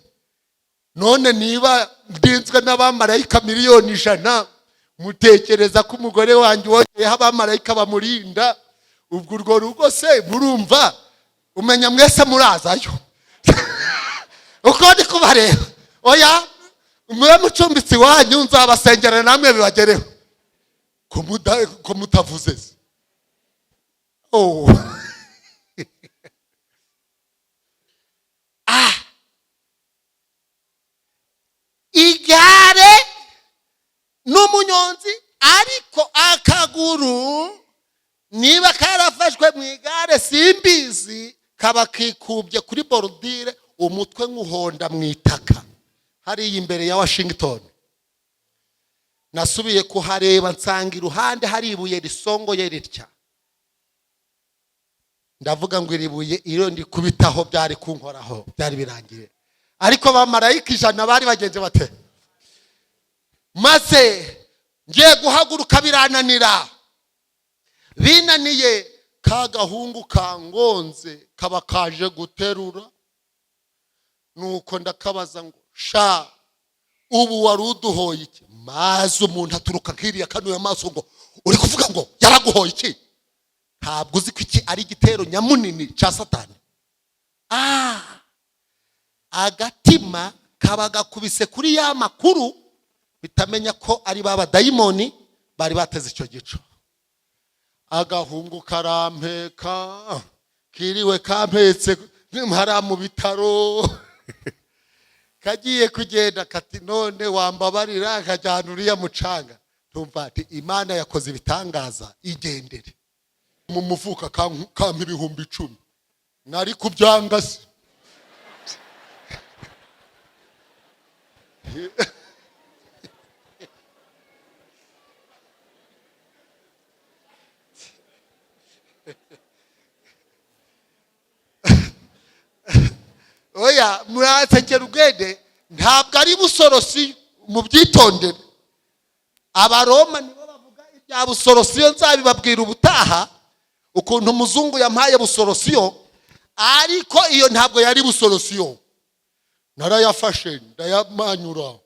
None niba ndinzwe n'abamarayika miliyoni 100, mutekereza ko umugore wanjye wongeye abamarayika bamurinda, ubwo urwo rugo se murumva? Umenya mwese murazayo. Uko ndi kubareba, oya mwe mucumbitsi wanyu nzabasengera namwe bibagereho. Ko mutavuze. Oh. Igare n'umunyonzi, ariko akaguru niba karafashwe mu igare simbizi, kaba kikubye kuri borudire, umutwe nk'uhonda mu itaka hariya imbere ya Washington. Nasubiye kuhareba nsanga iruhande hari ibuye risongoye ritya. Ndavuga ngo iribuye iyo ndi kubitaho byari kunkoraho, byari birangiye. Ariko abamarayika 100 bari bagenze bate. Maze ngiye guhaguruka birananira. Binaniye, kagahungu kangonze kaba kaje guterura. Nuko ndakabaza ngo sha, ubu waruduhoye iki? Maze umuntu aturuka nkiriya kanuye amaso ngo uri kuvuga ngo yaraguhoye iki? Ntabwo uzi ko iki ari igitero nyamunini cya Satani. Agatima kaba gakubise kuri ya makuru, bitamenya ko ari baba dayimoni bari bateze icyo gico. Agahungu karampeka, kiriwe kampetse nk'imara mu bitaro. kagiye kugenda kati none wambabarira nkajyana uriya mucanga. Tumva ati Imana yakoze ibitangaza igendere. Mu mufuka kampa 10,000. Nari kubyanga se. Oya murasekera ubwede ntabwo ari busorosi mu byitondere. Abaroma nibo bavuga ibya busorosiyo, nzabibabwira ubutaha ukuntu umuzungu yampaye busorosiyo, ariko iyo ntabwo yari busorosiyo. Narayafashe ndayamanyura,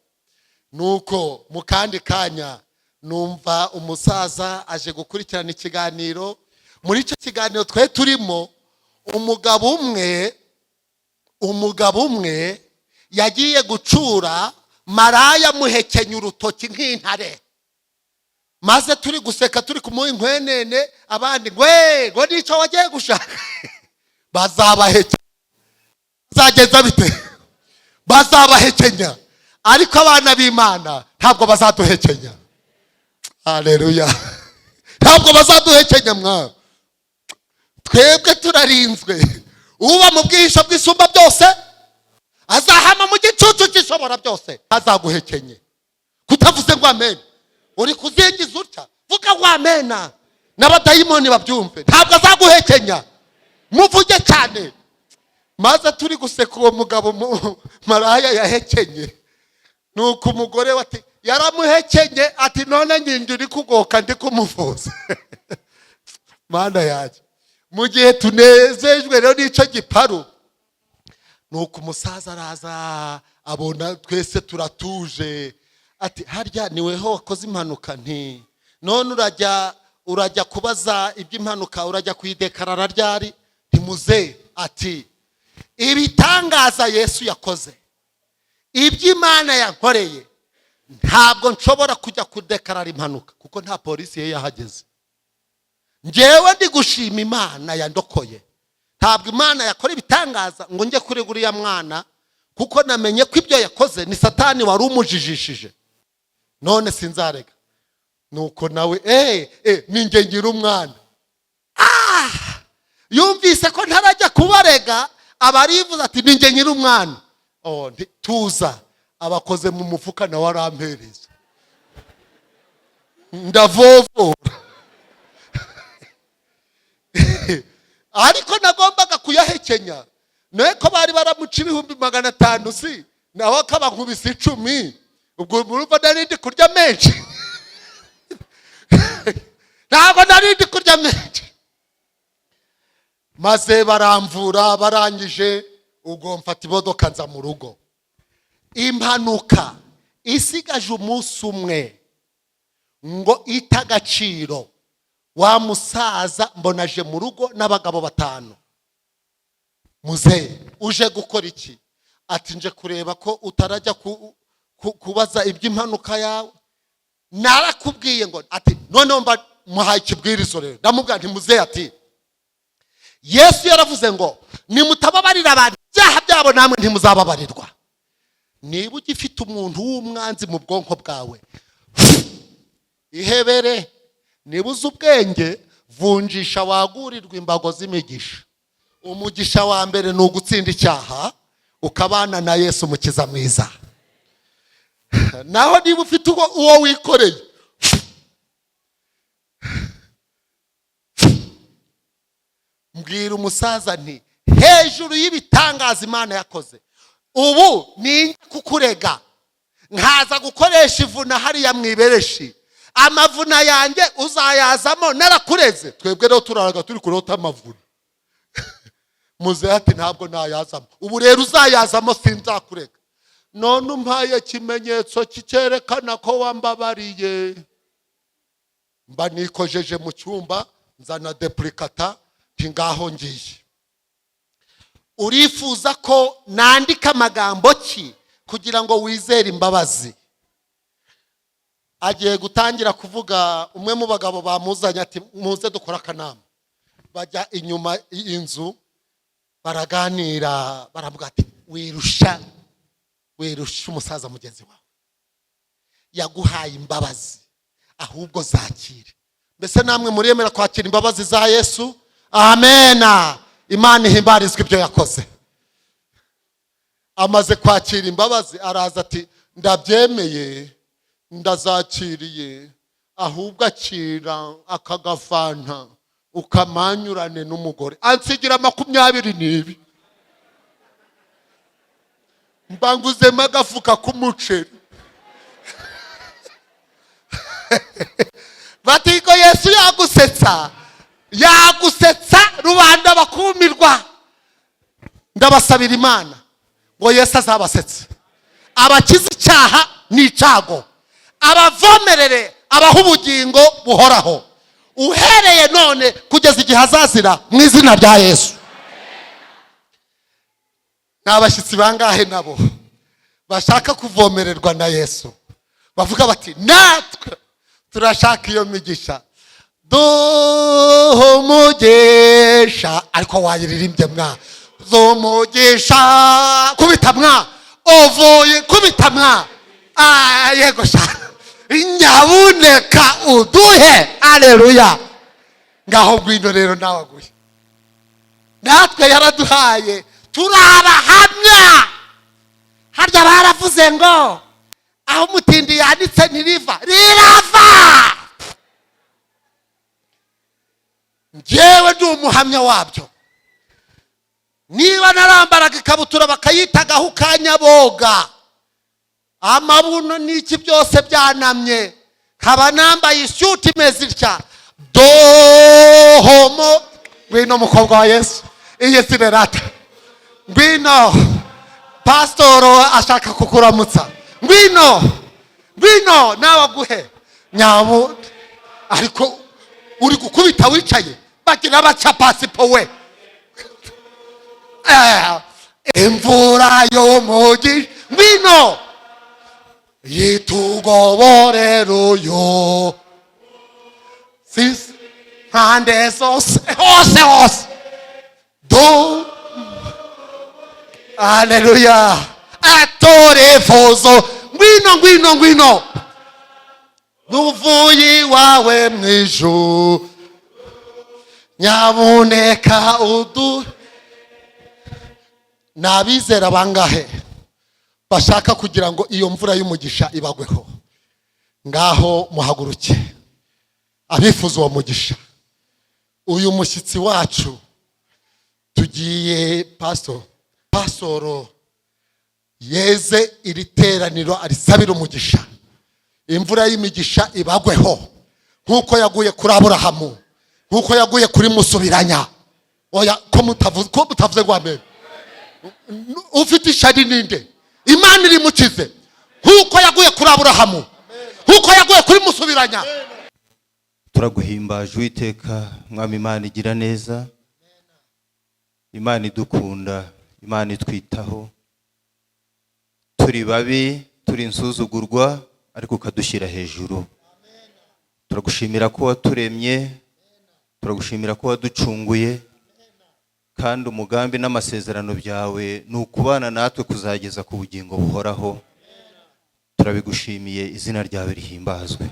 nuko mu kandi kanya numva umusaza aje gukurikirana ikiganiro. Muri icyo kiganiro twe turimo umugabo umwe yagiye gucura maraya muhekenya urutoki nk'intare, maze turi guseka turi kumuha inkwenene, abandi ngo nicyo wagiye gushaka. Bazabahekenya, bazageza bite? Bazabahekenya, ariko abana b'Imana ntabwo bazaduhekenya. Haleluya. Ntabwo bazaduhekenya mwa. Twebwe turarinzwe. Uba mu bwihisho bw'isumba byose azahama mu gicucu cy'ishobora byose, azaguhekenye. Kutavuze ngo amen, uri kuzingiza utya, vuga ngo amena n'abadayimoni babyumve. Ntabwo azaguhekenya, muvuge cyane. Maze turi guseka uwo mugabo maraya yahekenye, nuko umugore we ati yaramuhekenye, ati none nyingi uri kugoka ndi kumuvuza. Mana yaje, mu gihe tunezejwe rero n'icyo giparu, nuko umusaza araza abona twese turatuje, ati harya niweho wakoze impanuka? Nti none urajya kubaza iby'impanuka, urajya kuyidekarara ryari? Ntimuze. Ati ibitangaza Yesu yakoze, iby'Imana yankoreye, ntabwo nshobora kujya kudekarara impanuka kuko nta polisi ye yahageze. Njyewe ndi gushima Imana yandokoye. Ntabwo Imana yakora ibitangaza ngo njye kuri uriya mwana, kuko namenye ko ibyo yakoze ni Satani wari umujijishije. None sinzarega. Nuko nawe ninjye ngira umwana. Yumvise ko ntarajya kubarega, abarivuze ati ninjye ngira umwana. Tuza, abakoze mu mufuka nawe arampereza. Ndavovora. Ariko nagombaga kuyahekenya. Nawe ko bari baramuca 500 si naho akabankubise 10. Ubwo murumva narindi kurya menshi. Ntabwo narindi kurya menshi. Maze baramvura, barangije ubwo mfata imodoka nza mu rugo. Impanuka isigaje umunsi umwe ngo itagaciro, wa musaza mbonaje mu rugo n'abagabo 5. Muze uje gukora iki? Ati nje kureba ko utarajya kubaza iby'impanuka yawe. Narakubwiye ngo, ati none mba muhaye ikibwirizo rero. Ndamubwira nti muze, ati Yesu yaravuze ngo nimutababarira abantu ibyaha byabo namwe ntimuzababarirwa. Niba ugifite umuntu w'umwanzi mu bwonko bwawe, ihebere. Niba uzi ubwenge, vunjisha wagurirwa imbago z'imigisha. Umugisha wa mbere ni ugutsinda icyaha ukabana na Yesu umukiza mwiza. Naho niba ufite uwo wikoreye, mbwira umusaza nti hejuru y'ibitangaza Imana yakoze, ubu ni kukurega nkaza gukoresha ivuna hariya mwibereshi. Amavuna yanjye uzayazamo narakureze. Twebwe rero turaraga turi kurota amavuna. Muze ati ntabwo nayazamo. Ubu rero uzayazamo sinzakurega. None umpaye ikimenyetso kikerekana ko wambabariye. Mba nikojeje mu cyumba, nzana duplicata, ngaho ngiye. Urifuza ko nandika amagambo ki kugira ngo wizere imbabazi? Agiye gutangira kuvuga. Umwe mu bagabo bamuzanye ati muze dukora akanama. Bajya inyuma y'inzu baraganira, baravuga ati wirusha werusha umusaza mugenzi wawe. Yaguhaye imbabazi, ahubwo zakire. Mbese namwe muriyemera kwakira imbabazi za Yesu? Amena. Imana ihimbarizwe ibyo yakoze. Amaze kwakira imbabazi araza ati ndabyemeye, ndazakiriye, ahubwo akira akagafanta ukamanyurane n'umugore. Ansigira 22 mbanguzemo agafuka k'umuceri. Batiko Yesu yagusetsa rubanda bakumirwa. Ndabasabira Imana ngo Yesu azabasetsa, abakiza icyaha n'icago, abavomerere, abaha ubugingo buhoraho uhereye none kugeza igihe azazira, mu izina rya Yesu. N'abashyitsi bangahe nabo bashaka kuvomererwa na Yesu, bavuga bati natwe turashaka iyo migisha. Umugisha ariko wayiririmbye mwa, umugisha kubita mwa, uvuye kubita mwa. Yego sha nyabuneka uduhe. Haleluya. Ngaho ngwino rero nawaguye, natwe yaraduhaye turabahamya. Harya baravuze ngo aho umutindi yanditse ntiriva rirava. Njyewe ndi umuhamya wabyo. Niba narambaraga ikabutura bakayitagaho ukanyaboga, amabuno n'iki byose byanamye, nkaba nambaye ishuti imeze itya, dohomo. Ngwino mukobwa wa Yesu, iyi sinerata. Ngwino pasitoro ashaka kukuramutsa. Ngwino nawe aguhe nyabu. Ariko uri gukubita wicaye, bagira bacapasi powe. Imvura y'umugisha ngwino yitugoboreruyo sisi mpande zose hose do. Haleluya. Atorefozo ngwino nuvuye wawe mwijuru, nyabuneka udu. Nabizera bangahe bashaka kugira ngo iyo mvura y'umugisha ibagweho? Ngaho muhaguruke abifuza uwo mugisha. Uyu mushyitsi wacu tugiye pasoro yeze iri teraniro arisabira umugisha, imvura y'imigisha ibagweho nkuko yaguye kuri Aburahamu, nkuko yaguye kuri Musubiranya. Oya ko mutavuze ngo amen. Ufite ishari ninde? Imana iri mukize nkuko yaguye kuri Aburahamu, nkuko yaguye kuri Musubiranya. Turaguhimbaje Uwiteka Mwami Imana igira neza, Imana idukunda, Imana itwitaho. Turi babi, turi insuzugurwa, ariko ukadushyira hejuru. Turagushimira ko waturemye, turagushimira ko waducunguye, kandi umugambi n'amasezerano byawe ni ukubana natwe kuzageza ku bugingo buhoraho. Turabigushimiye, izina ryawe rihimbazwe.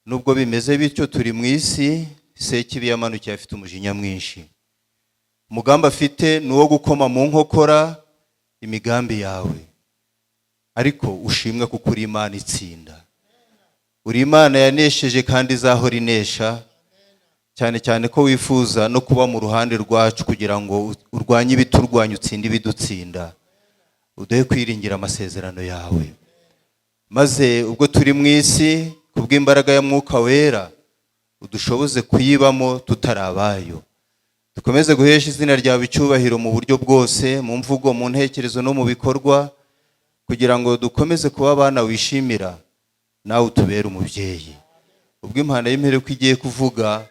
Nubwo bimeze bityo turi mu isi, Sekibi yamanukiye afite umujinya mwinshi. Umugambi afite ni uwo gukoma mu nkokora imigambi yawe, ariko ushimwe kuko uri Imana itsinda. Uri Imana yanesheje kandi izahora inesha, cyane cyane ko wifuza no kuba mu ruhande rwacu kugira ngo urwanye ibiturwanya, utsinde ibidutsinda. Uduhe kwiringira amasezerano yawe, maze ubwo turi mu isi kubw'imbaraga ya Mwuka Wera udushoboze kuyibamo tutarabayo. Dukomeze guhesha izina ryawe icyubahiro mu buryo bwose, mu mvugo, mu ntekerezo no mu bikorwa, kugira ngo dukomeze kuba abana wishimira, nawe utubere umubyeyi. Ubwo impanda y'imperuka igiye kuvuga,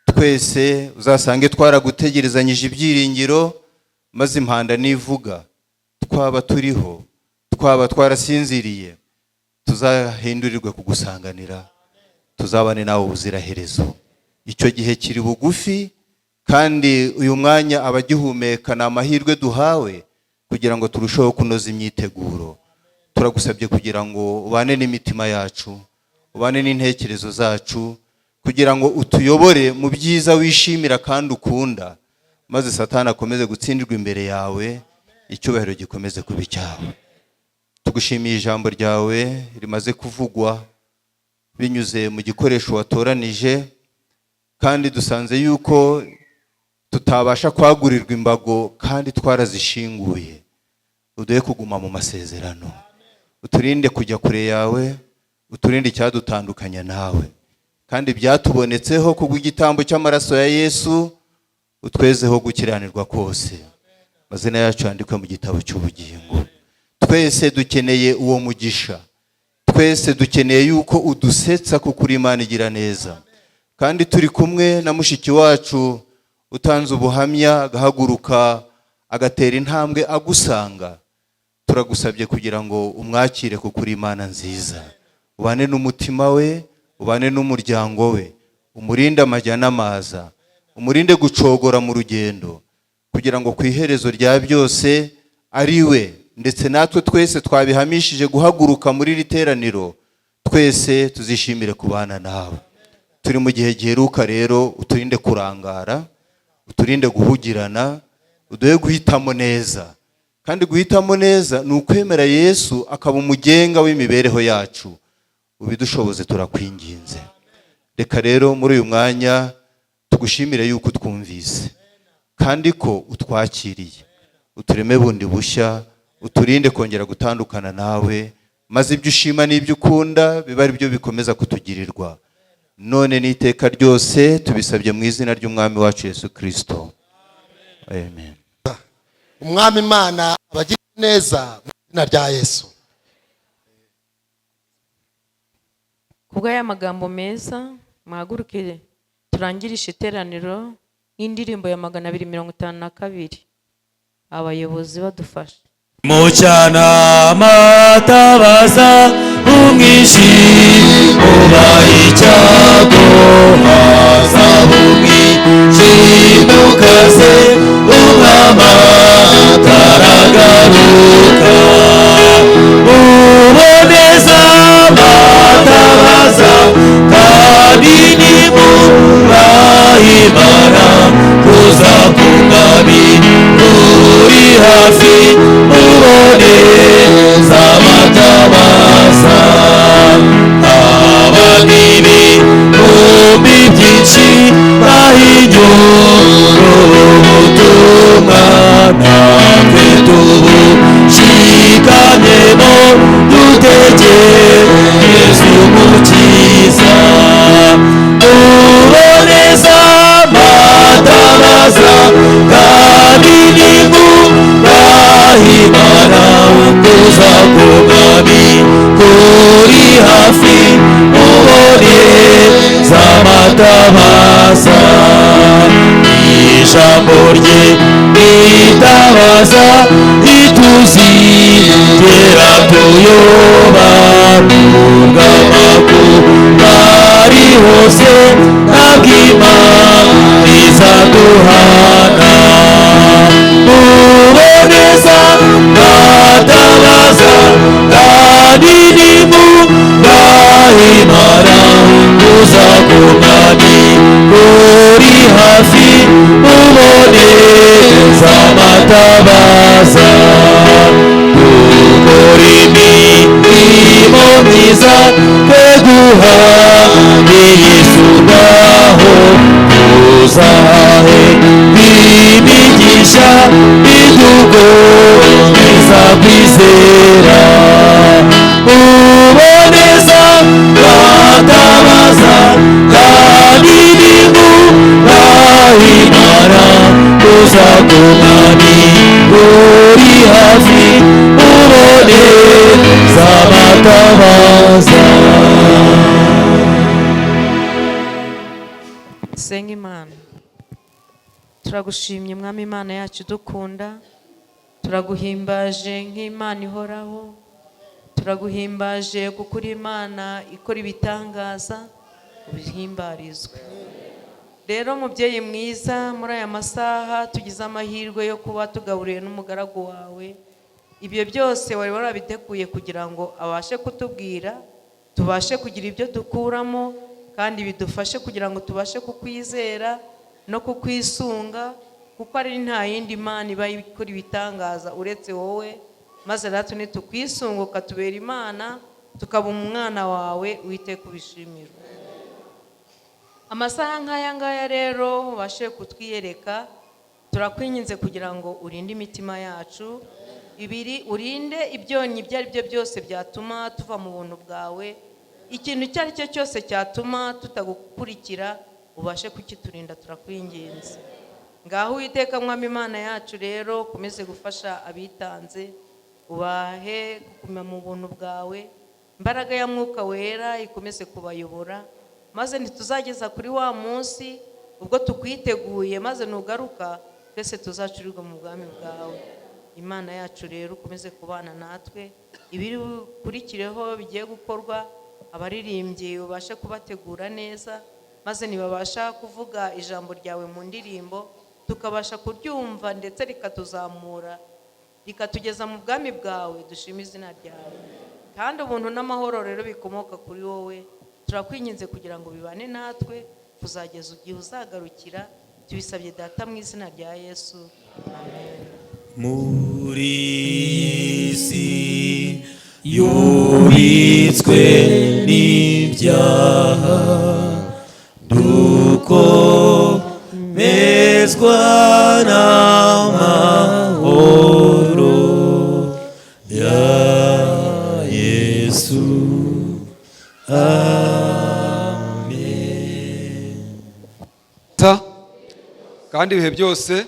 twese uzasange twaragutegerezanyije ibyiringiro, maze impanda nivuga, twaba turiho, twaba twarasinziriye, tuzahindurirwe kugusanganira, tuzabane nawe ubuziraherezo. Icyo gihe kiri bugufi, kandi uyu mwanya abagihumeka ni amahirwe duhawe kugira ngo turusheho kunoza imyiteguro. Turagusabye kugira ngo ubane n'imitima yacu, ubane n'intekerezo zacu, kugira ngo utuyobore mu byiza wishimira kandi ukunda, maze Satani akomeze gutsindirwa imbere yawe, icyubahiro gikomeze kuba icyawe. Tugushimiye ijambo ryawe rimaze kuvugwa binyuze mu gikoresho watoranije, kandi dusanze yuko tutabasha kwagurirwa imbago kandi twarazishinguye. Uduhe kuguma mu masezerano, uturinde kujya kure yawe, uturinde icyadutandukanya nawe, kandi byatubonetseho kubw'igitambo cy'amaraso ya Yesu, utwezeho gukiranirwa kose. Amazina yacu yandikwe mu gitabo cy'ubugingo. Twese dukeneye uwo mugisha, twese dukeneye yuko udusetsa kuko uri Imana igira neza. Kandi turi kumwe na mushiki wacu utanze ubuhamya, agahaguruka agatera intambwe agusanga. Turagusabye kugira ngo umwakire kuko uri Imana nziza. Ubane n'umutima we, ubane n'umuryango we, umurinde amajya n'amaza, umurinde gucogora mu rugendo, kugira ngo ku iherezo rya byose ari we ndetse natwe twese twabihamishije guhaguruka muri iri teraniro, twese tuzishimire kubana nawe. Turi mu gihe giheruka rero, uturinde kurangara, uturinde guhugirana, uduhe guhitamo neza. Kandi guhitamo neza ni ukwemera Yesu akaba umugenga w'imibereho yacu. Ubidushoboze turakwinginze. Reka rero muri uyu mwanya tugushimire yuko utwumvise kandi ko utwakiriye. Utureme bundi bushya, uturinde kongera gutandukana nawe, maze ibyo ushima n'ibyo ukunda biba ari byo bikomeza kutugirirwa none n'iteka ryose. Tubisabye mu izina ry'umwami wacu Yesu Kristo, amen. Umwami Imana abagira neza mu izina rya Yesu. Kubw'aya magambo meza, muhaguruke turangirishe iteraniro n'indirimbo ya 252. Abayobozi badufasha. Mucyanama tabaza umwijima ubaye icyago, haza umwijima ukaze, umwami ataragaruka. Muboneza amatabaza kandi nimurahimana, kuza k'umwami kuri hafi. Muboneza amatabaza abagibihumbi byinshi bahinyura ubutumwa, natwe tubushikamyemo dutegereze umukiza. Muboneza amatabaza kandi nimurahimana, kuza k'umwami kuri hafi. Muboneza amatabaza ijambo rye ritabaza, rituzigera tuyoba. Nubwo amakuba ari hose, ntabwo Imana izaduhana. Muboneza amatabaza kandi nimurahimana, kuza k'umwami kuri hafi. Muboneza amatabaza dukora imirimo myiza, twe guhamya Yesu ngaho tuzahe imigisha idukomeza kwizera. Muboneza amatabaza kandi nimurahimana, kuza k'umwami kuri hafi. Muboneza amatabaza. Senga Imana. Turagushimye Mwami Imana yacu dukunda, turaguhimbaje nk'Imana ihoraho, turaguhimbaje kuko uri Imana ikora ibitangaza, ubihimbarizwe. rero mubyeyi mwiza, muri aya masaha tugize amahirwe yo kuba tugaburiye n'umugaragu wawe. Ibyo byose wari warabiteguye kugira ngo abashe kutubwira, tubashe kugira ibyo dukuramo, kandi bidufashe kugira ngo tubashe kukwizera no kukwisunga, kuko ari nta yindi Mana iba ikora ibitangaza uretse wowe. Maze natwe nitukwisunga ukatubera Imana, tukaba umwana wawe, Uwiteka ubishimira. Amasaha nk'aya ngaya rero ubashe kutwiyereka, turakwinginze kugira ngo urinde imitima yacu, urinde ibyonnyi ibyo ari byo byose byatuma tuva mu buntu bwawe. Ikintu icyo ari cyo cyose cyatuma tutagukurikira, ubashe kukiturinda, turakwinginze. Ngaho Uwiteka Mwami Imana yacu rero, ukomeze gufasha abitanze, ubahe kuguma mu buntu bwawe, imbaraga ya Mwuka Wera ikomeze kubayobora, maze ntituzageza kuri wa munsi ubwo tukwiteguye, maze nugaruka twese tuzacurirwa mu bwami bwawe. Imana yacu rero ukomeze kubana natwe, ibiri bukurikireho bigiye gukorwa, abaririmbyi ubashe kubategura neza, maze nibabasha kuvuga ijambo ryawe mu ndirimbo, tukabasha kuryumva ndetse rikatuzamura, rikatugeza mu bwami bwawe. Dushima izina ryawe, kandi ubuntu n'amahoro rero bikomoka kuri wowe, turakwinginze kugira ngo bibane natwe kuzageza igihe uzagarukira. Tubisabye Data mu izina rya Yesu, amen. Muri iyi si yubitswe n'ibyaha, dukomezwa n'amahoro ya Yesu, amen. Kandi ibihe byose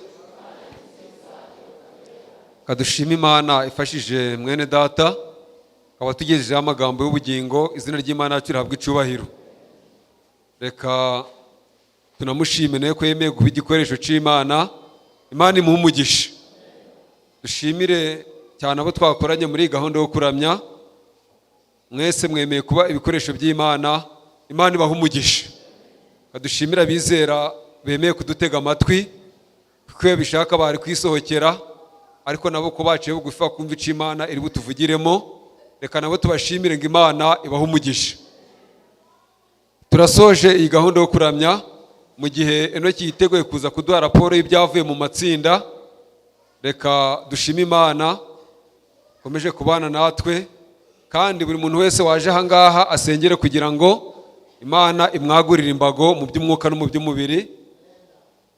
kadushima Imana ifashije mwene data, akaba tugejejeho amagambo y'ubugingo. Izina ry'Imana yacu rihabwa icubahiro. Reka tunamushime nawe ko yemeye kuba igikoresho cy'Imana. Imana imuhe umugisha. Dushimire cyane abo twakoranye muri gahunda yo kuramya. Mwese mwemeye kuba ibikoresho by'Imana. Imana ibahe umugisha. Kadushimira abizera bemeye kudutega amatwi, kuko iyo bishaka bari kwisohokera, ariko nabo ko baciye bugufi bakumva icyo Imana iri butuvugiremo. Reka nabo tubashimire ngo Imana ibahe umugisha. Turasoje iyi gahunda yo kuramya, mu gihe Enoki yiteguye kuza kuduha raporo y'ibyavuye mu matsinda. Reka dushime Imana komeje kubana natwe, kandi buri muntu wese waje aha ngaha asengere kugira ngo Imana imwagurire imbago mu by'umwuka no mu by'umubiri.